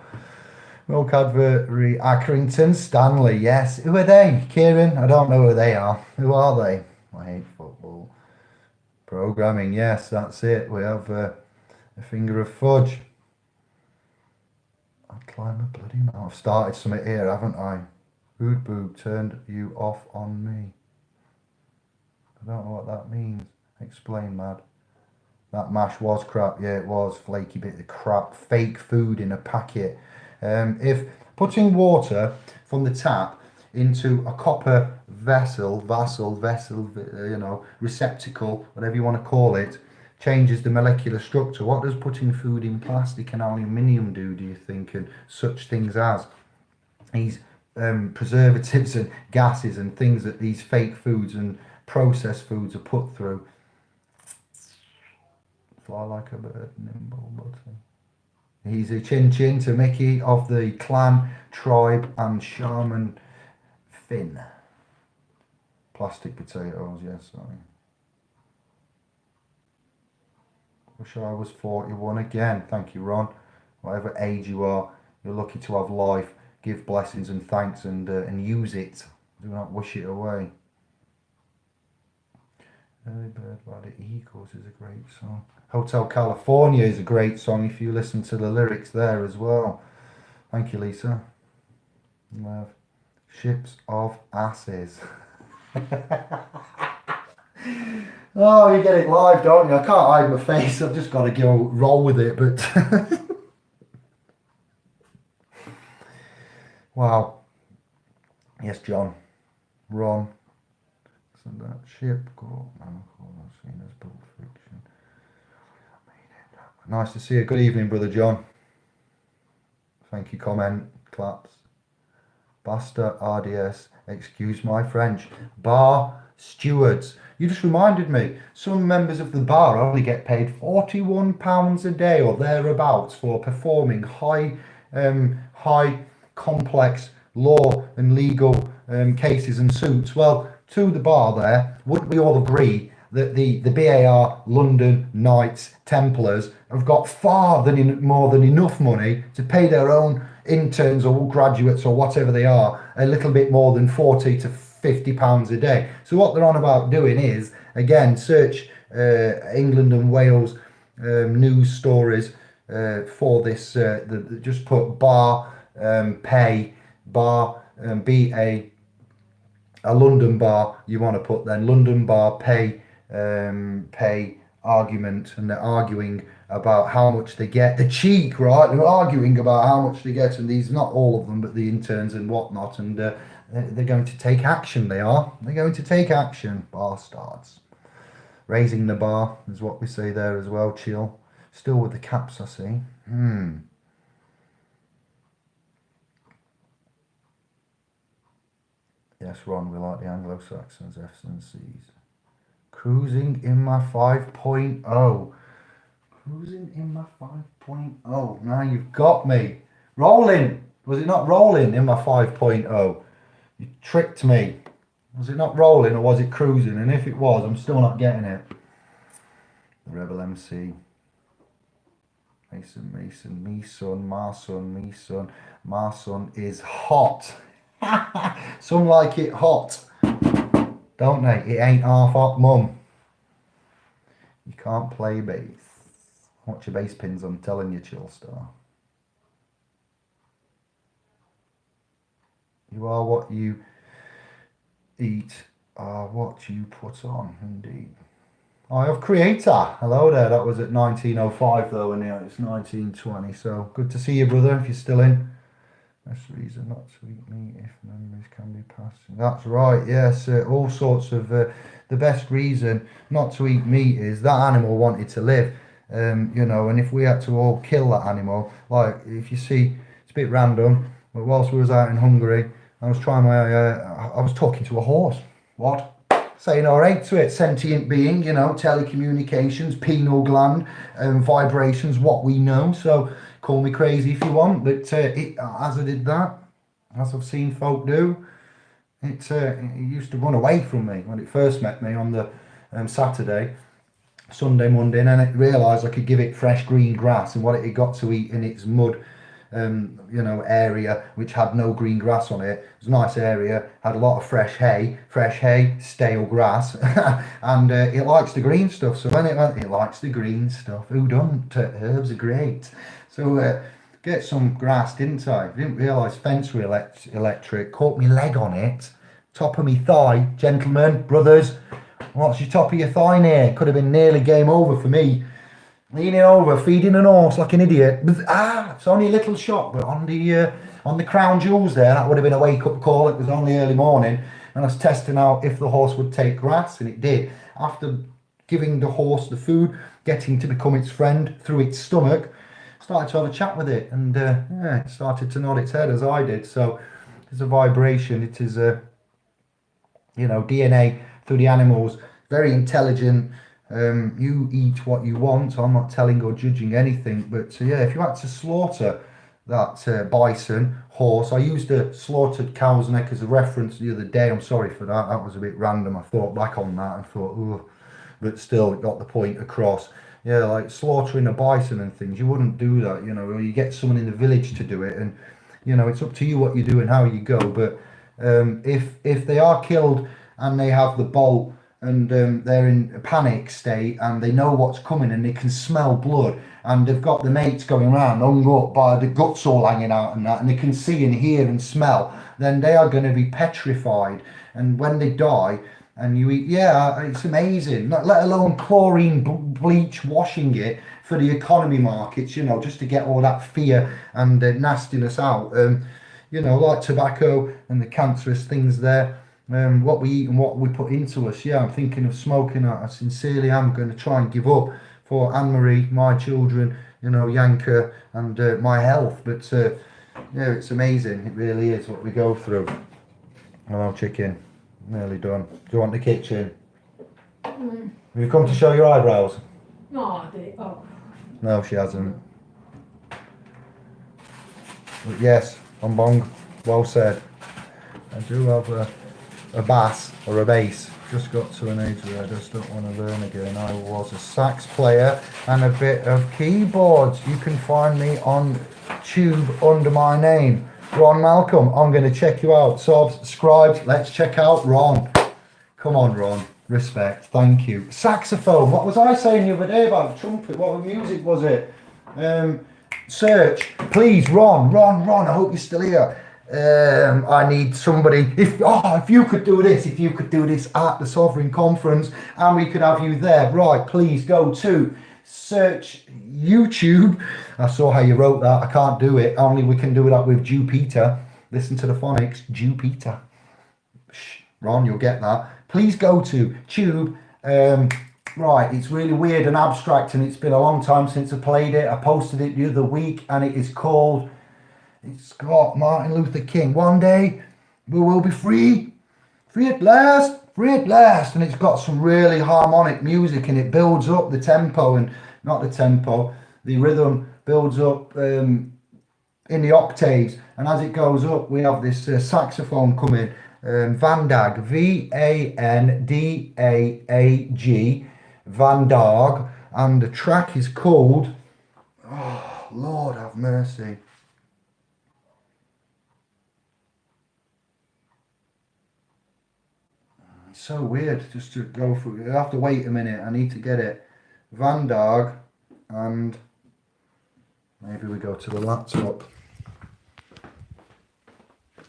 Milk advert, Accrington, Stanley. Yes. Who are they? Kieran? I don't know who they are. Who are they? I hate football. Programming. Yes, that's it. We have a finger of fudge. I'd climb a bloody mountain. I've started something here, haven't I? Food boob turned you off on me. I don't know what that means. Explain, Mad. That mash was crap. Yeah, it was. Flaky bit of crap. Fake food in a packet. If putting water from the tap into a copper vessel, receptacle, whatever you want to call it, changes the molecular structure, what does putting food in plastic and aluminium do you think? And such things as these preservatives and gases and things that these fake foods and processed foods are put through. Fly like a bird, nimble button. He's a chin chin to Mickey of the clan, tribe and shaman Finn. Plastic potatoes, yes, sorry. Wish I was 41 again. Thank you, Ron. Whatever age you are, you're lucky to have life. Give blessings and thanks and use it. Do not wish it away. Early Bird by the Eagles is a great song. Hotel California is a great song if you listen to the lyrics there as well. Thank you, Lisa. Love. Ships of Asses. Oh, you get it live, don't you? I can't hide my face. I've just got to go roll with it. But wow. Yes, John. Ron. So that ship got seen as Pulp Fiction. Nice to see you. Good evening, Brother John. Thank you. Comment, claps. Basta RDS, excuse my French, bar stewards. You just reminded me, some members of the bar only get paid £41 a day or thereabouts for performing high complex law and legal cases and suits. Well, to the bar there, wouldn't we all agree that the BAR London Knights Templars have got more than enough money to pay their own interns or graduates or whatever they are a little bit more than £40 to £50 a day. So what they're on about doing is, again, search England and Wales news stories for this. Just put bar pay bar BA a London bar. You want to put then London bar pay argument, and they're arguing about how much they get. The cheek, right? They're arguing about how much they get, and these, not all of them, but the interns and whatnot, and they're going to take action. They're going to take action. Bar starts. Raising the bar is what we say there as well. Chill. Still with the caps, I see. Yes, Ron, we like the Anglo-Saxons, F's and C's. Cruising in my 5.0. Cruising in my 5.0. Now you've got me. Rolling. Was it not rolling in my 5.0? You tricked me. Was it not rolling or was it cruising? And if it was, I'm still not getting it. The Rebel MC. Mason, me son, my son is hot. Some like it hot, don't they? It ain't half hot, mum. You can't play bass. Watch your bass pins, I'm telling you, Chillstar. You are what you eat, are what you put on, indeed. I have Creator. Hello there. That was at 1905 though, and yeah, it's 1920. So good to see you, brother, if you're still in. Best reason not to eat meat if memories can be passed. That's right, yes. All sorts of... the best reason not to eat meat is that animal wanted to live. You know, and if we had to all kill that animal, like if you see, it's a bit random, but whilst we was out in Hungary, I was I was talking to a horse. What? Saying all right to it, sentient being, you know, telecommunications, pineal gland, vibrations, what we know. So call me crazy if you want, but as I did that, as I've seen folk do, it used to run away from me when it first met me on the Saturday, Sunday, Monday, and then it realised I could give it fresh green grass, and what it had got to eat in its mud, you know, area, which had no green grass on it. It was a nice area, had a lot of fresh hay, stale grass, and it likes the green stuff. So when it likes the green stuff, who don't? Herbs are great. So get some grass, didn't I? Didn't realise fence were electric. Caught me leg on it, top of me thigh. Gentlemen, brothers, what's your top of your thigh near? Could have been nearly game over for me. Leaning over, feeding an horse like an idiot. It's only a little shock, but on the crown jewels there, that would have been a wake-up call. It was only early morning, and I was testing out if the horse would take grass, and it did. After giving the horse the food, getting to become its friend through its stomach, started to have a chat with it, and it started to nod its head as I did. So it's a vibration. It is a, you know, DNA through the animals, very intelligent. You eat what you want. I'm not telling or judging anything, but yeah, if you had to slaughter that bison, horse, I used a slaughtered cow's neck as a reference the other day. I'm sorry for that. That was a bit random. I thought back on that and thought, oh, but still, it got the point across. Yeah, like slaughtering a bison and things, you wouldn't do that, you know, or you get someone in the village to do it, and you know, it's up to you what you do and how you go. But if they are killed and they have the bolt, and they're in a panic state, and they know what's coming, and they can smell blood, and they've got the mates going around hung up by the guts all hanging out and that, and they can see and hear and smell, then they are going to be petrified. And when they die and you eat, yeah, it's amazing. Let alone chlorine bleach washing it for the economy markets, you know, just to get all that fear and nastiness out. You know, like tobacco and the cancerous things there. What we eat and what we put into us. Yeah, I'm thinking of smoking. I sincerely am going to try and give up for Anne-Marie, my children, you know, Yanka, and my health. But Yeah, it's amazing. It really is what we go through. Hello, chicken. Nearly done. Do you want the kitchen? Mm. Have you come to show your eyebrows? No, oh. No, she hasn't. But yes, on bong. Well said. I do have a bass or a bass. Just got to an age where I just don't want to learn again. I was a sax player and a bit of keyboards. You can find me on Tube under my name, Ron Malcolm. I'm going to check you out. Subscribed. Let's check out Ron. Come on, Ron. Respect. Thank you. Saxophone. What was I saying the other day about trumpet? What music was it? Search. Please, Ron. I hope you're still here. I need somebody. If you could do this, at the Sovereign Conference, and we could have you there, right? Please go to search YouTube. I saw how you wrote that. I can't do it. Only we can do that with Jupiter. Listen to the phonics. Jupiter. Shh, Ron, you'll get that. Please go to Tube. Right, it's really weird and abstract, and it's been a long time since I played it. I posted it the other week, and it is called. It's got Martin Luther King. One day we will be free at last, and it's got some really harmonic music, and it builds up the tempo, and not the tempo, the rhythm builds up in the octaves, and as it goes up, we have this saxophone coming, Vandag, Vandaag, Vandag, and the track is called, oh Lord have mercy. So weird just to go through. You have to wait a minute. I need to get it. Vandag, and maybe we go to the laptop.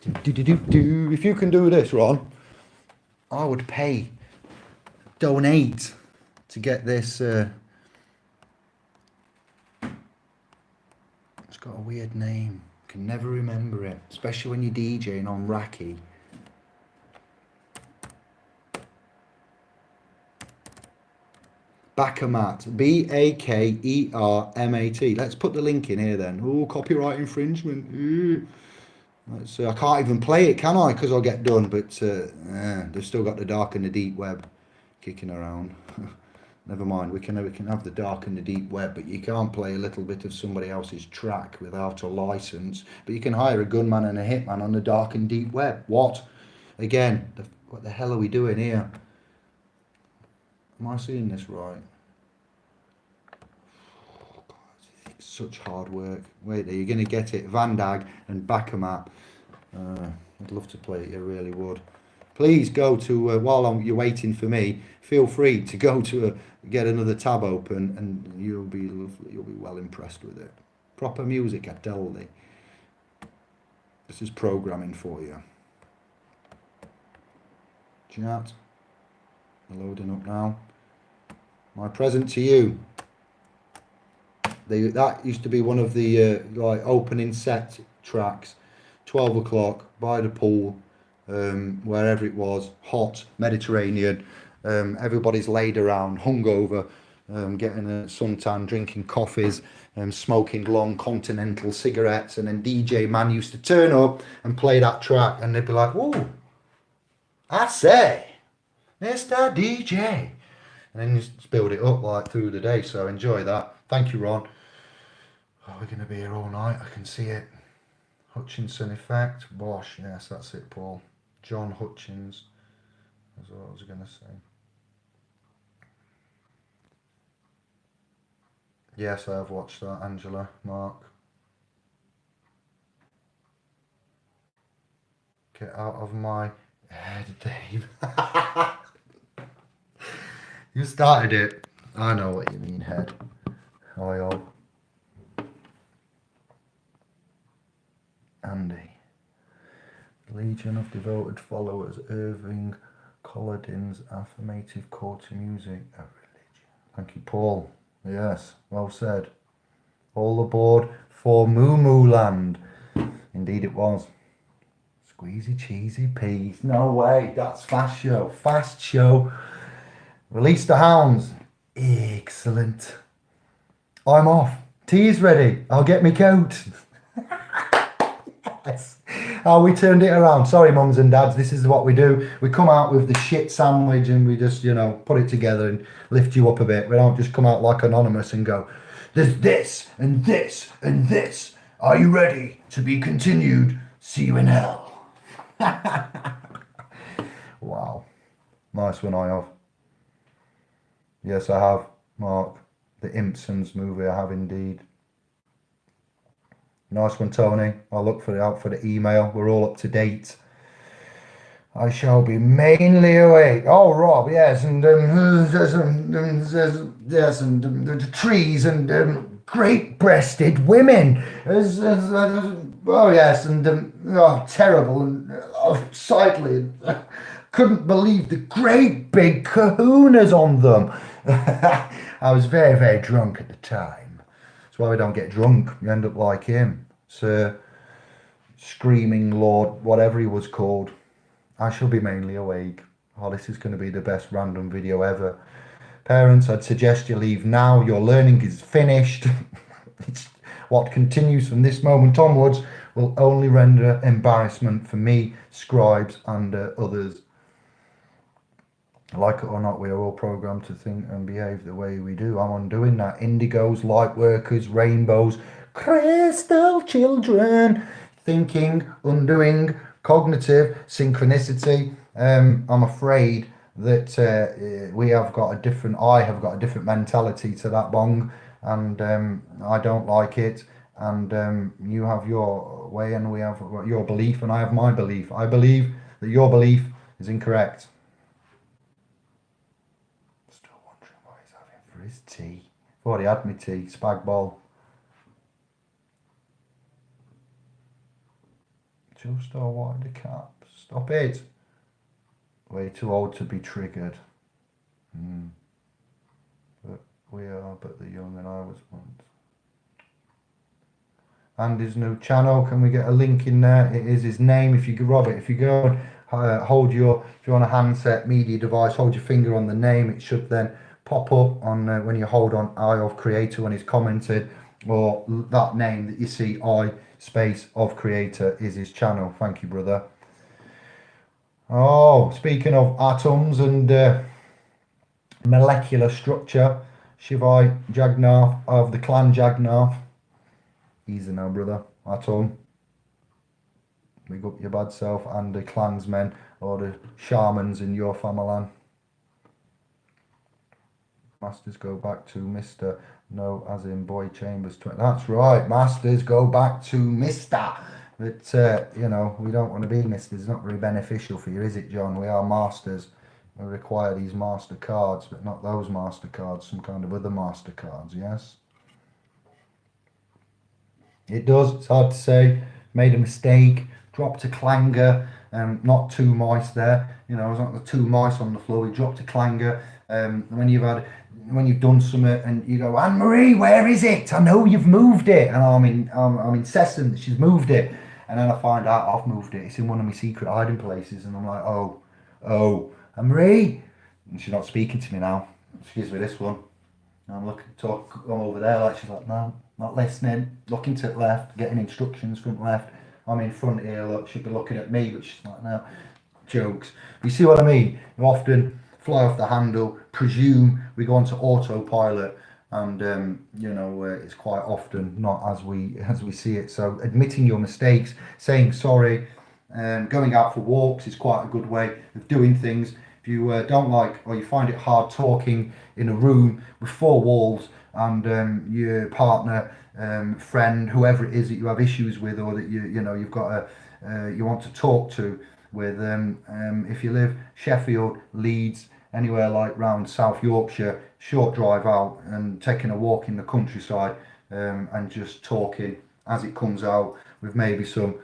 If you can do this, Ron, I would donate to get this. It's got a weird name. Can never remember it, especially when you're DJing on Racky. Bakermat, Bakermat. Let's put the link in here then. Oh, copyright infringement. I can't even play it, can I? Because I'll get done. But they've still got the dark and the deep web kicking around. Never mind. We can have the dark and the deep web, but you can't play a little bit of somebody else's track without a license. But you can hire a gunman and a hitman on the dark and deep web. What? Again, what the hell are we doing here? Am I seeing this right? Oh, God, it's such hard work. Wait there, you're going to get it. Vandag and Bakermat. I'd love to play it, you really would. Please go to, while you're waiting for me, feel free to go to get another tab open, and you'll be well impressed with it. Proper music, I tell thee. This is programming for you. Chat. Loading up now. My present to you. That used to be one of the like opening set tracks. 12 o'clock by the pool, wherever it was, hot, Mediterranean. Everybody's laid around, hungover, getting a suntan, drinking coffees, smoking long continental cigarettes, and then DJ Man used to turn up and play that track, and they'd be like, "Whoa, I say, Mr. DJ," and then just build it up like through the day. So enjoy that. Thank you, Ron. Oh, we're going to be here all night. I can see it. Hutchinson effect. Bosh. Yes, that's it, Paul. John Hutchins. That's what I was going to say. Yes, I have watched that, Angela. Mark. Get out of my head, Dave. You started it. I know what you mean, head. Oil. Andy. Legion of devoted followers. Irving Colladin's affirmative call to music. A religion. Thank you, Paul. Yes, well said. All aboard for Moo Moo Land. Indeed it was. Squeezy cheesy peas. No way. That's fast show. Fast show. Release the hounds. Excellent. I'm off. Tea is ready. I'll get me coat. Oh, we turned it around. Sorry, mums and dads. This is what we do. We come out with the shit sandwich and we just, put it together and lift you up a bit. We don't just come out like Anonymous and go, there's this and this and this. Are you ready to be continued? See you in hell. Wow. Nice one, I have. Yes, I have, Mark. The Impsons movie, I have indeed. Nice one, Tony. I'll look out for the email. We're all up to date. I shall be mainly awake. Oh, Rob, yes, and yes, and the trees and great-breasted women. Oh, yes, and terrible and sightly. Couldn't believe the great big kahunas on them. I was very, very drunk at the time. That's why we don't get drunk. You end up like him, Sir Screaming Lord, whatever he was called. I shall be mainly awake. Oh, this is going to be the best random video ever. Parents, I'd suggest you leave now. Your learning is finished. What continues from this moment onwards will only render embarrassment for me, scribes, and others. Like it or not, we are all programmed to think and behave the way we do. I'm undoing that. Indigos, light workers, rainbows, crystal children, thinking, undoing, cognitive, synchronicity. I'm afraid that I have got a different mentality to that bong, and I don't like it. And you have your way, and we have your belief, and I have my belief. I believe that your belief is incorrect. Still wondering what he's having for his tea. I've already had my tea, spag bol. Just avoid the caps. Stop it. Way too old to be triggered. But we are but the young, and I was once. And his new channel, can we get a link in there? It is his name. If you go, Robert, if you go and if you're on a handset media device, hold your finger on the name. It should then pop up on when you hold on Eye of Creator when he's commented, or that name that you see, Eye space of Creator, is his channel. Thank you, brother. Oh, speaking of atoms and molecular structure, Shivai Jagannath of the clan Jagannath. Easy now, brother. Atom. Big up your bad self and the clansmen or the shamans in your family. Masters go back to Mr. No, as in Boy Chambers 20. That's right. Masters go back to Mr. But, we don't want to be misters. It's not very beneficial for you, is it, John? We are masters. We require these master cards, but not those master cards, some kind of other master cards, yes? It does. It's hard to say. Made a mistake. Dropped a clanger. Not two mice there. There's not the two mice on the floor. We dropped a clanger. When you've done something and you go, Anne-Marie, where is it? I know you've moved it. And I'm incessant that she's moved it. And then I find out I've moved it. It's in one of my secret hiding places. And I'm like, oh, Anne-Marie. And she's not speaking to me now. Excuse me, this one. I'm over there, like she's like, no, not listening, looking to the left, getting instructions from left. I'm in front here, look, she'd be looking at me, but she's like, no, jokes. You see what I mean? We often fly off the handle, presume we go onto autopilot, and it's quite often not as we see it. So admitting your mistakes, saying sorry, going out for walks is quite a good way of doing things. If you don't like, or you find it hard talking in a room with four walls and your partner, friend, whoever it is that you have issues with, or that you've got you want to talk to with, if you live Sheffield, Leeds, anywhere like round South Yorkshire, short drive out and taking a walk in the countryside, and just talking as it comes out with maybe some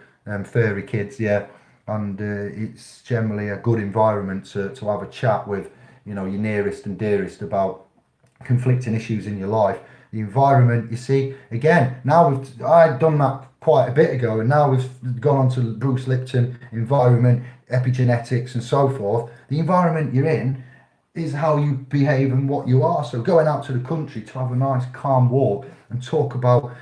furry kids, yeah. And it's generally a good environment to have a chat with, your nearest and dearest about conflicting issues in your life. The environment, you see, again, now I'd done that quite a bit ago, and now we've gone on to Bruce Lipton, environment, epigenetics, and so forth. The environment you're in is how you behave and what you are. So going out to the country to have a nice calm walk and talk about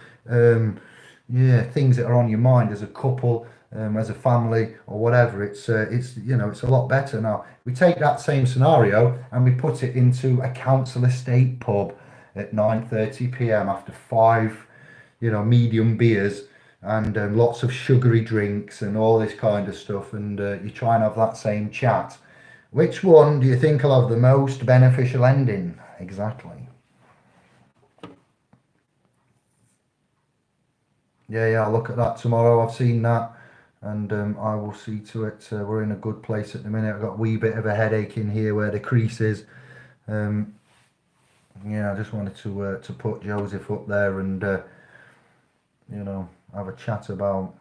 yeah, things that are on your mind as a couple, as a family, or whatever. It's it's a lot better now. We take that same scenario and we put it into a council estate pub at 9:30 p.m. after five, medium beers and lots of sugary drinks and all this kind of stuff, and you try and have that same chat. Which one do you think will have the most beneficial ending? Exactly. Yeah, yeah, I'll look at that tomorrow. I've seen that, and I will see to it. We're in a good place at the minute. I've got a wee bit of a headache in here where the crease is. Um, yeah, I just wanted to put Joseph up there and have a chat about.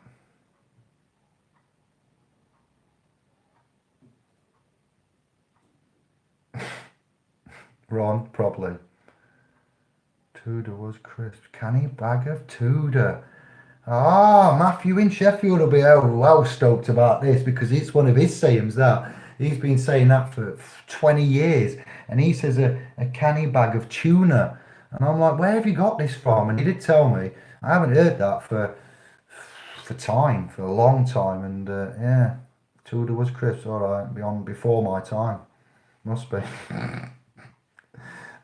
Ron, probably. Tudor was crisp. Canny bag of Tudor. Ah, Matthew in Sheffield will be well stoked about this because it's one of his sayings that he's been saying that for 20 years, and he says a canny bag of tuna, and I'm like, where have you got this from? And he did tell me. I haven't heard that for a long time, and yeah, Tudor was crisp. All right, beyond before my time, must be.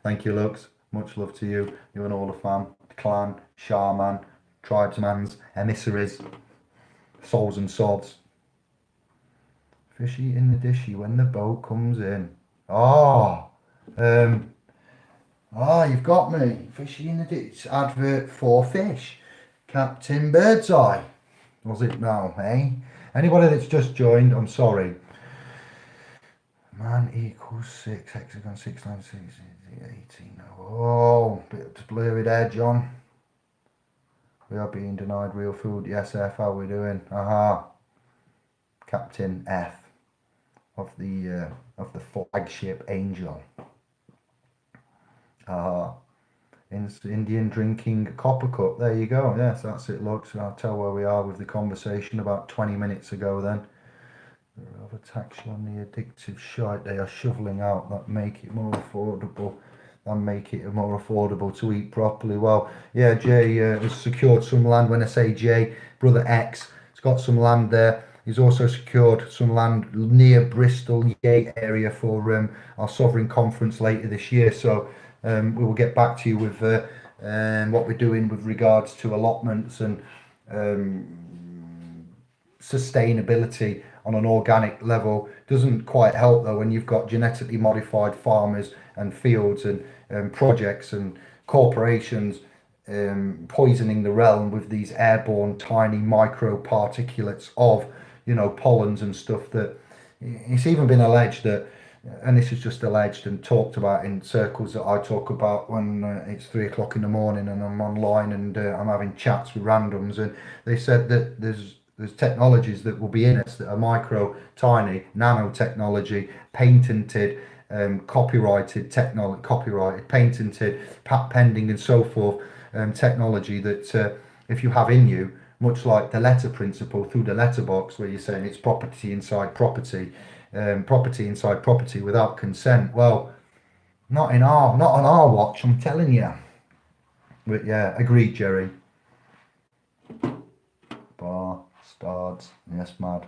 Thank you, Lux. Much love to you. You and all the fam, the clan, Shaman, tribesmans, emissaries, souls and sods. Fishy in the dishy when the boat comes in. Oh, um, you've got me. Fishy in the dish. Advert for fish. Captain Birdseye. Was it now, eh? Anybody that's just joined, I'm sorry. Man equals 6, hexagon 6, 9, 6, 18. Oh, bit blurry there, John. We are being denied real food. Yes, F, how are we doing? Aha. Captain F of the flagship Angel. Aha. Indian drinking copper cup. There you go. Yes, that's it. Look, so I'll tell where we are with the conversation about 20 minutes ago then. They're over tax on the addictive shite they are shoveling out that make it more affordable to eat properly. Well, yeah, Jay has secured some land. When I say Jay, brother X, has got some land there. He's also secured some land near Bristol Gate area for our Sovereign Conference later this year. So we will get back to you with what we're doing with regards to allotments and sustainability on an organic level. Doesn't quite help though when you've got genetically modified farmers and fields and projects and corporations poisoning the realm with these airborne tiny micro particulates of pollens and stuff. That it's even been alleged that, and this is just alleged and talked about in circles that I talk about when it's 3 o'clock in the morning and I'm online and I'm having chats with randoms, and they said that there's technologies that will be in us that are micro, tiny, nanotechnology, patented, copyrighted technology, patented, patent pending, and so forth, technology that if you have in you, much like the letter principle through the letterbox, where you're saying it's property inside property, property inside property without consent. Well, not on our watch, I'm telling you. But yeah, agreed, Jerry. Bastards. Yes, mad.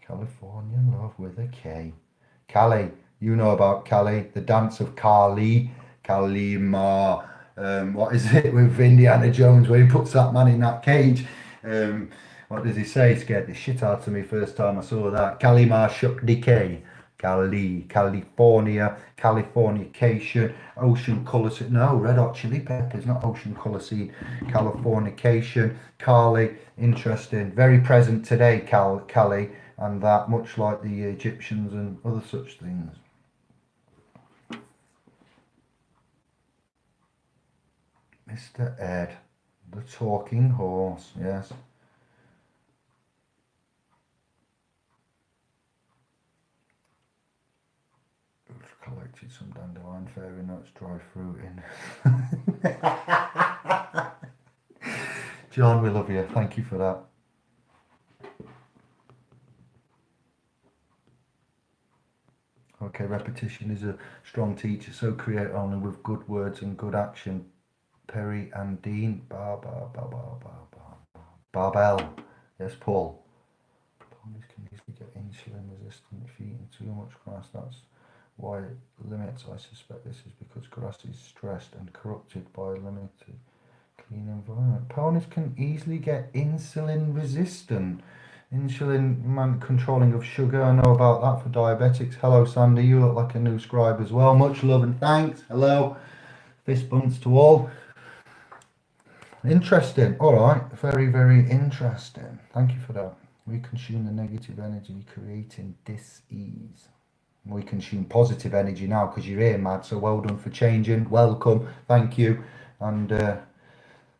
Californian love with a K. Cali. You know about Cali. The dance of Kali. Kalima. What is it with Indiana Jones where he puts that man in that cage? What does he say? Scared the shit out of me first time I saw that. Kalima shook decay. California, Californication, Ocean Colour Seed. No, Red Hot Chili Peppers, not Ocean Colour Seed. Californication, Kali, interesting. Very present today, Kali, and that, much like the Egyptians and other such things. Mr. Ed, the talking horse, yes. Collected some dandelion fairy nuts, dry fruit in. John, we love you. Thank you for that. Okay, repetition is a strong teacher, so create only with good words and good action. Perry and Dean. Barbell. Yes, Paul. Ponies can easily get insulin resistant if eating too much grass. That's why it limits. I suspect this is because grass is stressed and corrupted by a limited clean environment. Ponies can easily get insulin resistant. Insulin controlling of sugar. I know about that for diabetics. Hello, Sandy. You look like a new scribe as well. Much love and thanks. Hello. Fist bumps to all. Interesting. All right. Very, very interesting. Thank you for that. We consume the negative energy, creating dis-ease. We consume positive energy now because you're here, Mad. So well done for changing. Welcome. Thank you. And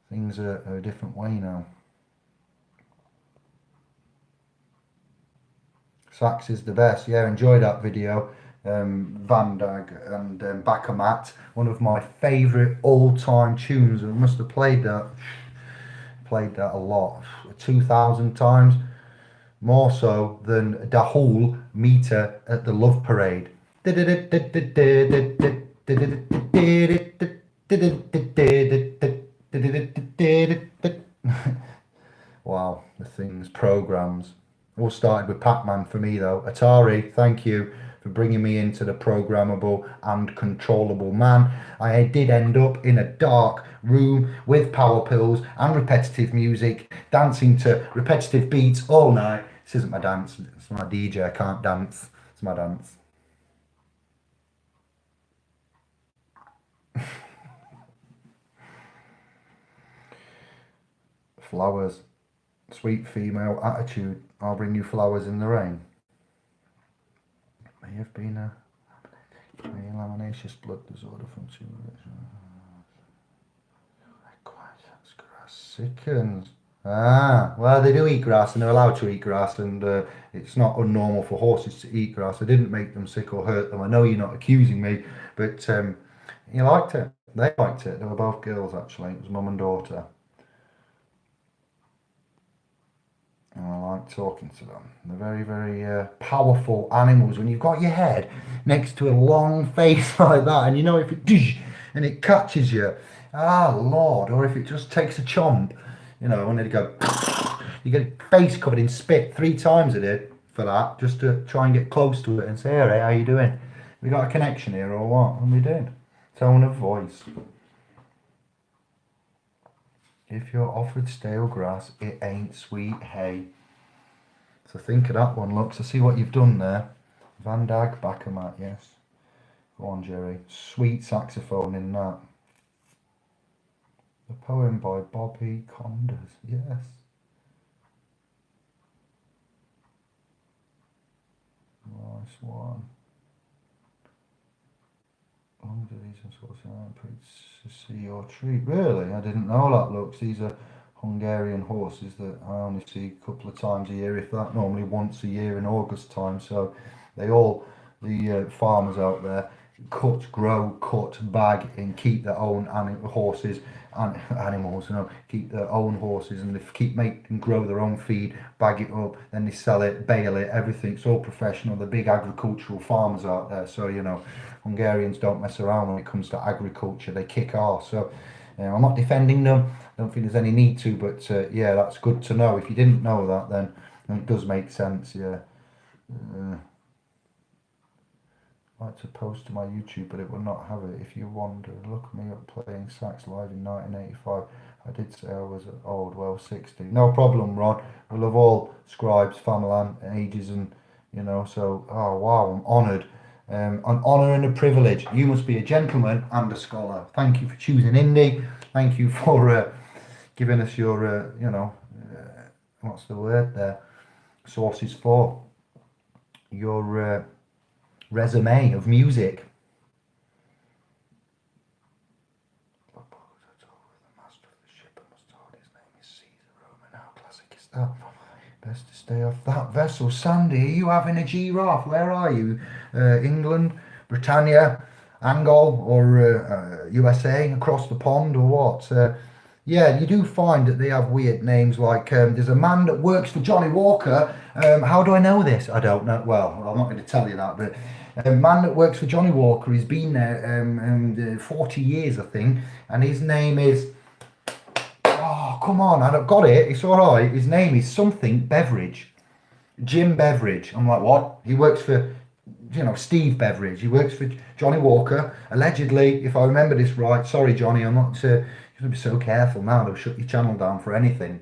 things are a different way now. Sax is the best. Yeah, enjoy that video. Van Dag and Baccamat, one of my favourite all-time tunes. I must have played that a lot, 2,000 times, more so than the whole meter at the Love Parade. Wow, the things, programs. All started with Pac-Man for me though. Atari, thank you for bringing me into the programmable and controllable man. I did end up in a dark room with power pills and repetitive music, dancing to repetitive beats all night. This isn't my dance, it's my DJ, I can't dance. It's my dance. Flowers. Sweet female attitude. I'll bring you flowers in the rain. May have been a laminaceous blood disorder from too much. Sickens. Ah, well, they do eat grass and they're allowed to eat grass, and it's not unnormal for horses to eat grass. I didn't make them sick or hurt them. I know you're not accusing me, but you liked it. They liked it. They were both girls, actually. It was mum and daughter. And I like talking to them. They're very, very powerful animals. When you've got your head next to a long face like that, and you know if it and it catches you, ah Lord, or if it just takes a chomp, you know, and they go, you get your face covered in spit 3 times I did for that, just to try and get close to it and say, hey, how you doing? We got a connection here or what? And we did. Tone of voice. If you're offered stale grass, it ain't sweet hay. So think of that one, look. So see what you've done there. Van Dag, Baccamat, yes. Go on, Jerry. Sweet saxophone in that. The poem by Bobby Condors, yes. Nice one. Long do these sorts of to see or treat. Really? I didn't know that. Looks, these are Hungarian horses that I only see a couple of times a year, if that, normally once a year in August time. So they all, the farmers out there, cut, grow, cut, bag, and keep their own horses and animals, you know, keep their own horses, and they keep make and grow their own feed, bag it up, then they sell it, bale it, everything. It's all professional. The big agricultural farmers out there. So, you know, Hungarians don't mess around when it comes to agriculture. They kick ass. So I'm not defending them. I don't think there's any need to, but yeah, that's good to know. If you didn't know that, then it does make sense. Yeah. I'd like to post to my YouTube, but it will not have it. If you wonder, look me up playing sax live in 1985. I did say I was old, well, 60. No problem, Ron. We love all scribes, family, ages, and you know. So, oh wow, I'm honoured. An honour and a privilege. You must be a gentleman and a scholar. Thank you for choosing Indy. Thank you for giving us your, you know, what's the word there? Sources for your resume of music. The master of the ship, I must hold his name is Caesar Roman. How classic is that? Best to stay off that vessel. Sandy, are you having a giraffe? Where are you? England, Britannia, Angol, or USA, across the pond, or what? Yeah, you do find that they have weird names, like there's a man that works for Johnny Walker. How do I know this? I don't know. Well, I'm not going to tell you that, but A man that works for Johnny Walker. He's been there 40 years, I think, and his name is. Oh, come on! I've got it. It's all right. His name is something Beveridge. Jim Beveridge. I'm like, what? He works for, Steve Beveridge. He works for Johnny Walker. Allegedly, if I remember this right. Sorry, Johnny, I'm not. You should be so careful now. They'll shut your channel down for anything.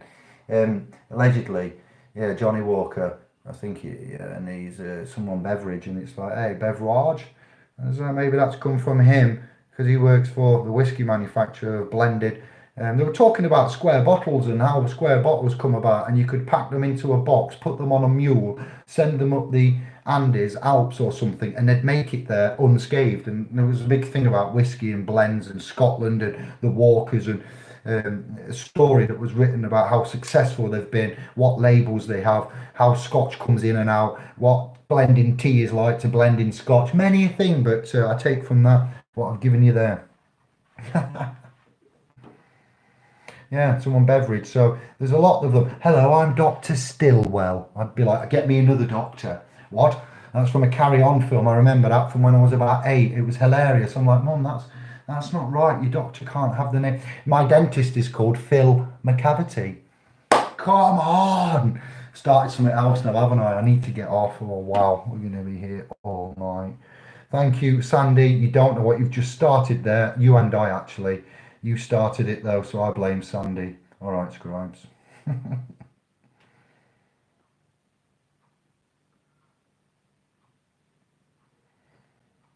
Allegedly, yeah, Johnny Walker. I think and he's someone Beveridge, and it's like, hey, Beverage. And so maybe that's come from him because he works for the whiskey manufacturer of blended. They were talking about square bottles and how square bottles come about, and you could pack them into a box, put them on a mule, send them up the Andes, Alps or something, and they'd make it there unscathed. And there was a big thing about whiskey and blends and Scotland and the Walkers, and a story that was written about how successful they've been, what labels they have, how Scotch comes in and out, what blending tea is like to blend in Scotch, many a thing. But I take from that what I've given you there. Yeah, someone Beveridge. So there's a lot of them. Hello, I'm Dr. Stillwell. I'd be like, get me another doctor. What? That's from a Carry On film. I remember that from when I was about 8. It was hilarious. I'm like, Mum, that's not right. Your doctor can't have the name. My dentist is called Phil McCavity. Come on. Started something else now, haven't I? I need to get off. Oh, wow. We're going to be here all night. Thank you, Sandy. You don't know what you've just started there. You and I, actually. You started it, though, so I blame Sandy. All right, Scribes.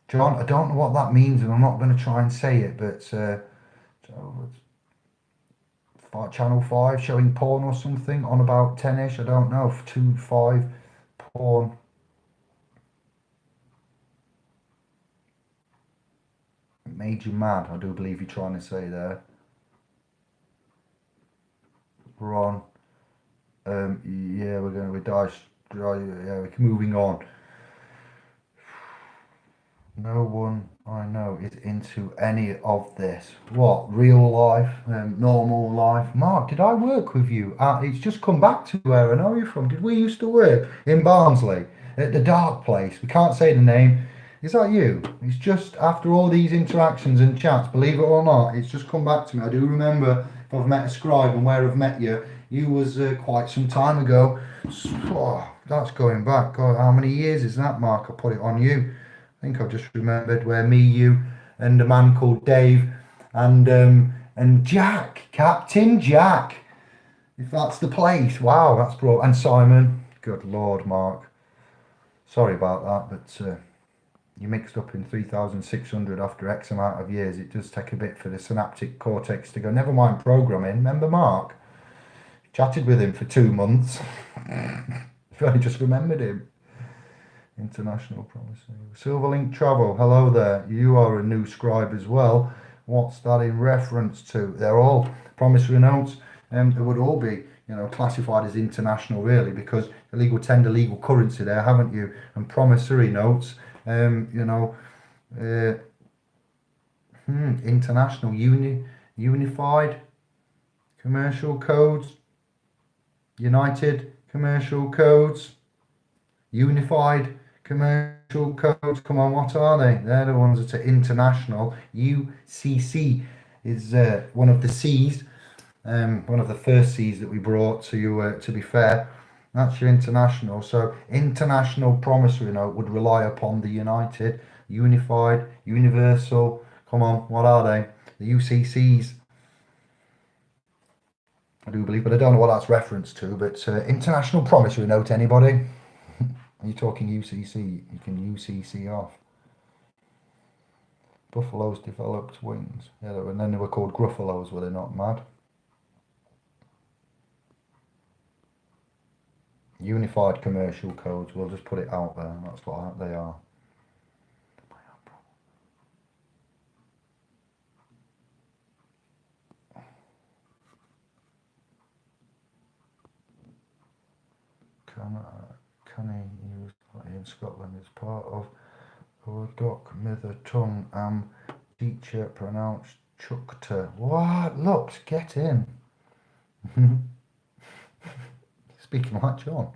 John, I don't know what that means, and I'm not going to try and say it, but Channel 5 showing porn or something on about 10ish. I don't know. 2, 5 porn. It made you mad, I do believe you're trying to say there. Ron. Yeah, we're dice. Yeah, we're moving on. No one I know is into any of this. What? Real life, normal life. Mark, did I work with you? It's just come back to where I know you from. Did we used to work in Barnsley at the dark place? We can't say the name. Is that you? It's just after all these interactions and chats, believe it or not, it's just come back to me. I do remember if I've met a scribe and where I've met you. You was quite some time ago. So, that's going back. God, how many years is that, Mark? I put it on you. I think I've just remembered where me, you, and a man called Dave, and Jack, Captain Jack, if that's the place. Wow, that's brought. And Simon. Good Lord, Mark. Sorry about that, but you mixed up in 3,600 after X amount of years. It does take a bit for the synaptic cortex to go. Never mind programming. Remember Mark? Chatted with him for 2 months. If I just remembered him. International promising. Silverlink Travel, hello there. You are a new scribe as well. What's that in reference to? They're all promissory notes, and they would all be, classified as international, really, because illegal tender, legal currency there, haven't you? And promissory notes, international, unified commercial codes, united commercial codes, unified commercial codes. Come on, what are they? They're the ones that are international. UCC is one of the C's, one of the first C's that we brought to you. To be fair, that's your international. So international promissory note would rely upon the united, unified, universal. Come on, what are they? The UCCs. I do believe, but I don't know what that's reference to. But international promissory note. Anybody? Are you talking UCC? You can UCC off. Buffaloes developed wings. Yeah, and then they were called Gruffalos, were they not, mad? Unified commercial codes. We'll just put it out there. That's what they are. Can he use in Scotland as part of our doc mither tongue teacher pronounced Chukta. What? Look, get in. Speaking like John.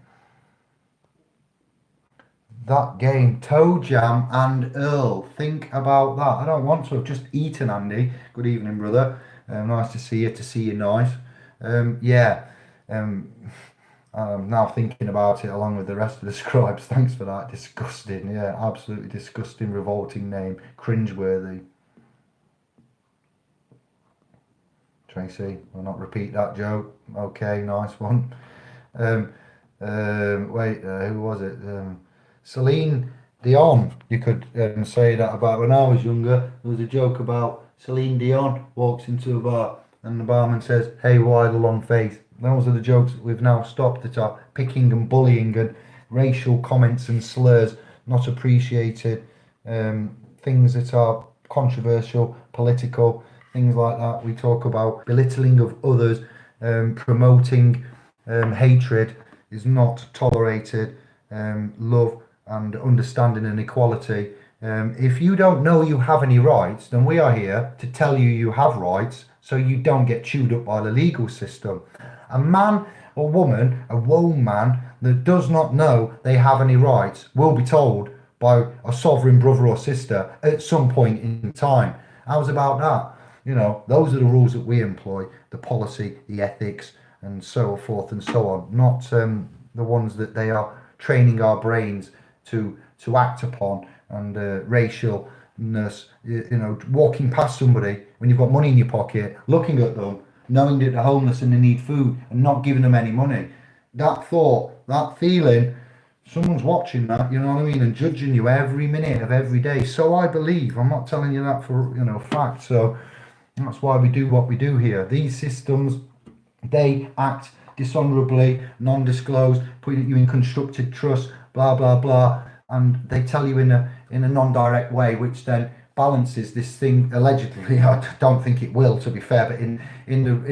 that game. Toe Jam and Earl. Think about that. I don't want to have just eaten, Andy. Good evening, brother. Nice to see you. To see you nice. Yeah. Um, I'm now thinking about it along with the rest of the scribes. Thanks for that. Disgusting. Yeah, absolutely disgusting, revolting name. Cringeworthy. Tracy, I'll not repeat that joke. Okay, nice one. Um, wait, who was it? Celine Dion. You could say that about when I was younger. There was a joke about Celine Dion walks into a bar and the barman says, "Hey, why the long face?" Those are the jokes that we've now stopped that are picking and bullying and racial comments and slurs not appreciated. Things that are controversial, political, things like that. We talk about belittling of others, promoting hatred is not tolerated. Love and understanding and equality. If you don't know you have any rights, then we are here to tell you you have rights so you don't get chewed up by the legal system. A man or woman, a woe man that does not know they have any rights will be told by a sovereign brother or sister at some point in time. How's about that? You know, those are the rules that we employ, the policy, the ethics, and so forth and so on, not the ones that they are training our brains to act upon, and racialness, walking past somebody when you've got money in your pocket, looking at them, knowing that they're homeless and they need food and not giving them any money. That thought, that feeling, someone's watching that, you know what I mean, and judging you every minute of every day. So I believe, I'm not telling you that for, fact. So that's why we do what we do here. These systems, they act dishonorably, non-disclosed, putting you in constructed trust, blah blah blah, and they tell you in a non-direct way, which then balances this thing allegedly. I don't think it will, to be fair, but in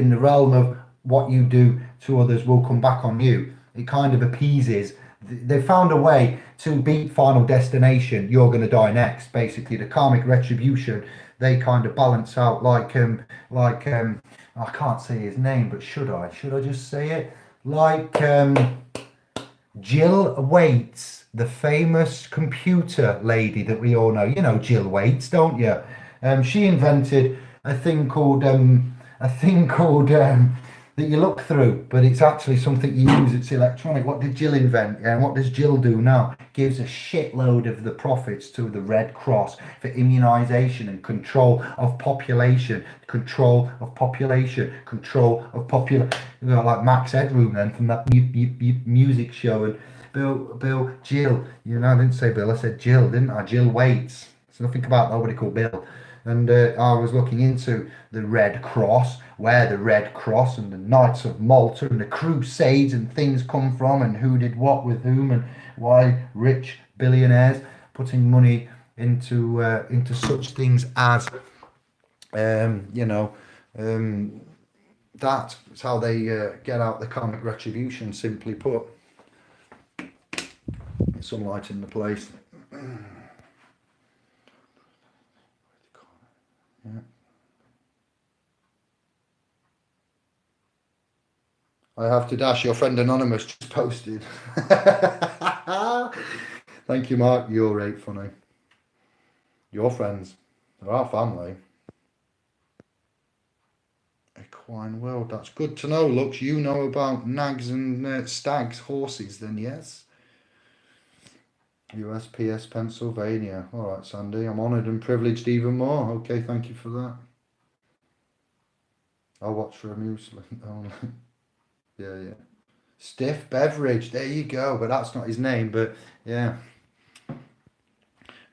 the realm of what you do to others will come back on you. It kind of appeases. They found a way to beat Final Destination. You're going to die next. Basically, the karmic retribution. They kind of balance out I can't say his name, but should I? Should I just say it? Like Jill Waits, the famous computer lady that we all know. You know Jill Waits, don't you? She invented a thing called that you look through, but it's actually something you use. It's electronic. What did Jill invent? And what does Jill do now? Gives a shitload of the profits to the Red Cross for immunization and control of population, control of population, control of population. You know, like Max Headroom then from that music show. And Bill, Jill. You know, I didn't say Bill. I said Jill, didn't I? Jill Waits. It's nothing about nobody called Bill. And I was looking into the Red Cross, where the Red Cross and the Knights of Malta and the Crusades and things come from, and who did what with whom, and why rich billionaires putting money into such things as that's how they get out the karmic retribution. Simply put, some light in the place. Yeah. I have to dash. Your friend Anonymous just posted. Thank you, Mark. You're right funny. Your friends. They're our family. Equine world. That's good to know. Looks, you know about nags and stags, horses, then yes. USPS Pennsylvania. All right, Sandy. I'm honoured and privileged even more. Okay, thank you for that. I'll watch for amusement only. Yeah. Stiff beverage. There you go. But that's not his name. But yeah.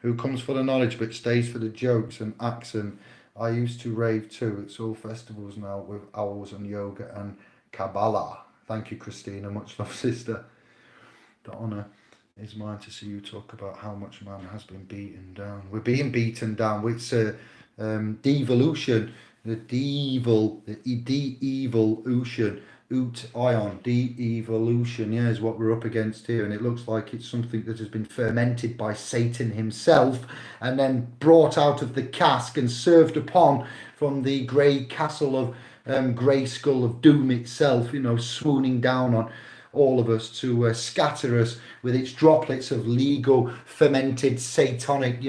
Who comes for the knowledge but stays for the jokes and accent. I used to rave too. It's all festivals now with owls and yoga and Kabbalah. Thank you, Christina. Much love, sister. The honour is mine to see you talk about how much man has been beaten down. We're being beaten down. It's devolution, the de-evolution, ion, de-evolution, yeah, is what we're up against here. And it looks like it's something that has been fermented by Satan himself and then brought out of the cask and served upon from the grey castle of grey skull of doom itself, swooning down all of us, to scatter us with its droplets of legal, fermented, satanic,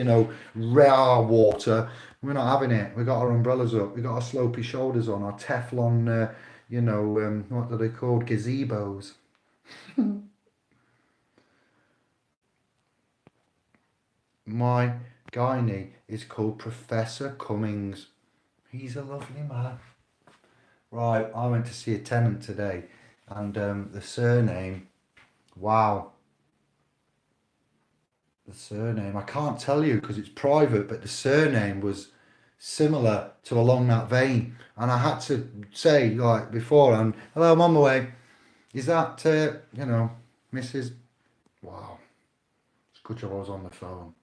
rare water. We're not having it. We've got our umbrellas up. We've got our slopey shoulders on, our Teflon, what are they called? Gazebos. My gynae is called Professor Cummings. He's a lovely man. Right, I went to see a tenant today, and the surname, wow. The surname, I can't tell you because it's private, but the surname was similar to along that vein. And I had to say, like beforehand, hello, I'm on my way. Is that, Mrs. Wow. It's a good job I was on the phone.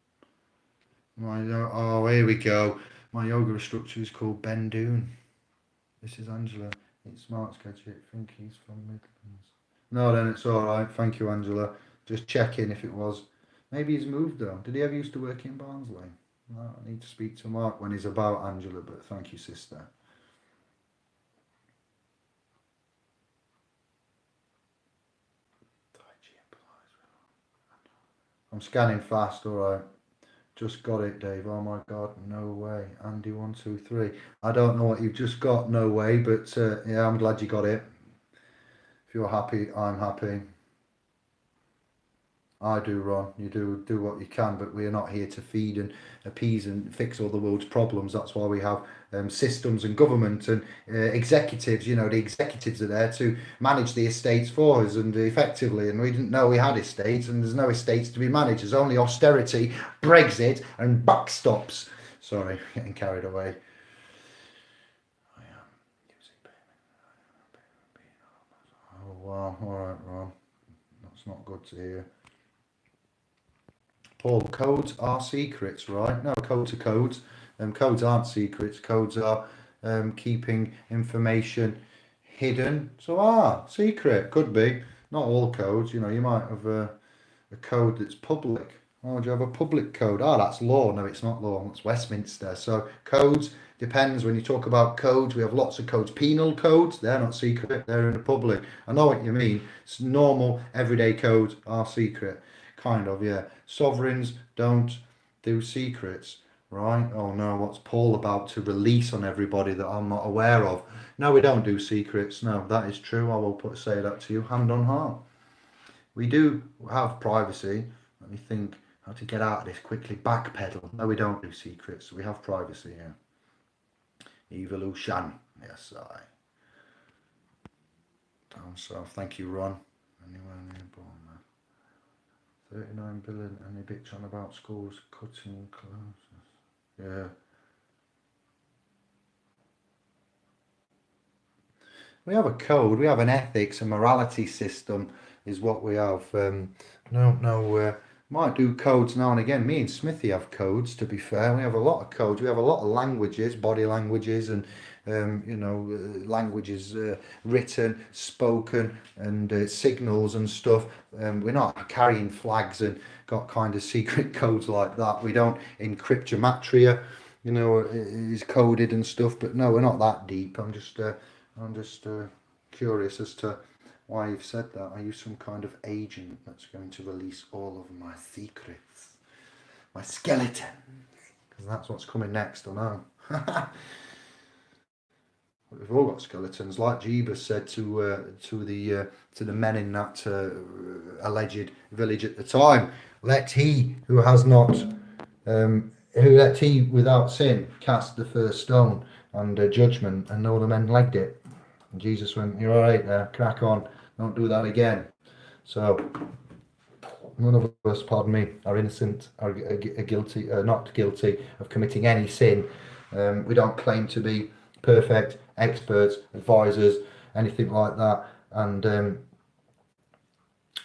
Oh, here we go. My yoga instructor is called Ben Doon. This is Angela. It's Smart Sketchy. I think he's from Midlands. No, then it's all right. Thank you, Angela. Just checking if it was. Maybe he's moved though. Did he ever used to work in Barnsley? No, I need to speak to Mark when he's about Angela, but thank you, sister. I'm scanning fast, all right. Just got it, Dave. Oh my God, no way. Andy123. I don't know what you've just got, no way, but yeah, I'm glad you got it. If you're happy, I'm happy. I do, Ron. You do what you can, but we're not here to feed and appease and fix all the world's problems. That's why we have systems and government and executives. The executives are there to manage the estates for us and effectively. And we didn't know we had estates, and there's no estates to be managed. There's only austerity, Brexit, and backstops. Sorry, getting carried away. Oh wow! All right, Ron. That's not good to hear. Paul, codes are secrets, right? No, codes are codes. Codes aren't secrets. Codes are keeping information hidden. So, secret could be. Not all codes. You might have a code that's public. Oh, do you have a public code? That's law. No, it's not law. It's Westminster. So codes depends. When you talk about codes, we have lots of codes. Penal codes, they're not secret. They're in the public. I know what you mean. It's normal, everyday codes are secret. Kind of, yeah. Sovereigns don't do secrets, right? Oh no, what's Paul about to release on everybody that I'm not aware of? No, we don't do secrets. No, that is true. I will say that to you, hand on heart. We do have privacy. Let me think how to get out of this quickly. Backpedal. No, we don't do secrets. We have privacy, yeah. Evolution. Yes, I. Down south. Thank you, Ron. Anywhere near Bournemouth. 39 billion, and a bitch on about schools cutting classes. Yeah. We have a code, we have an ethics, a morality system is what we have. Might do codes now and again. Me and Smithy have codes, to be fair. We have a lot of codes. We have a lot of languages, body languages, and languages written, spoken, and signals and stuff. We're not carrying flags and got kind of secret codes like that. We don't encrypt gematria, is coded and stuff. But no, we're not that deep. I'm just curious as to why you've said that. Are you some kind of agent that's going to release all of my secrets, my skeletons? Because that's what's coming next, I know. We've all got skeletons, like Jeebus said to the men in that alleged village at the time. Let he who has not, let he without sin cast the first stone, and judgment, and all the men legged it. And Jesus went, "You're all right there, crack on, don't do that again." So none of us, pardon me, are innocent, are guilty, not guilty of committing any sin. We don't claim to be perfect experts, advisors, anything like that, and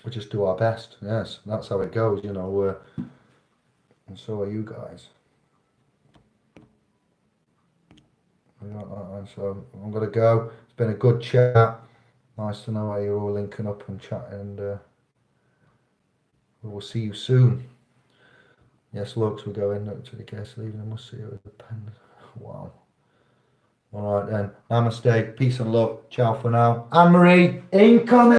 we just do our best. Yes, that's how it goes, and so are you guys. So I'm gonna go. It's been a good chat. Nice to know how you're all linking up and chatting, and we will see you soon. Yes, looks, we're going to the guest leaving. I must see you with the pen. Wow. All right then. Namaste. Peace and love. Ciao for now. Anne-Marie, incoming.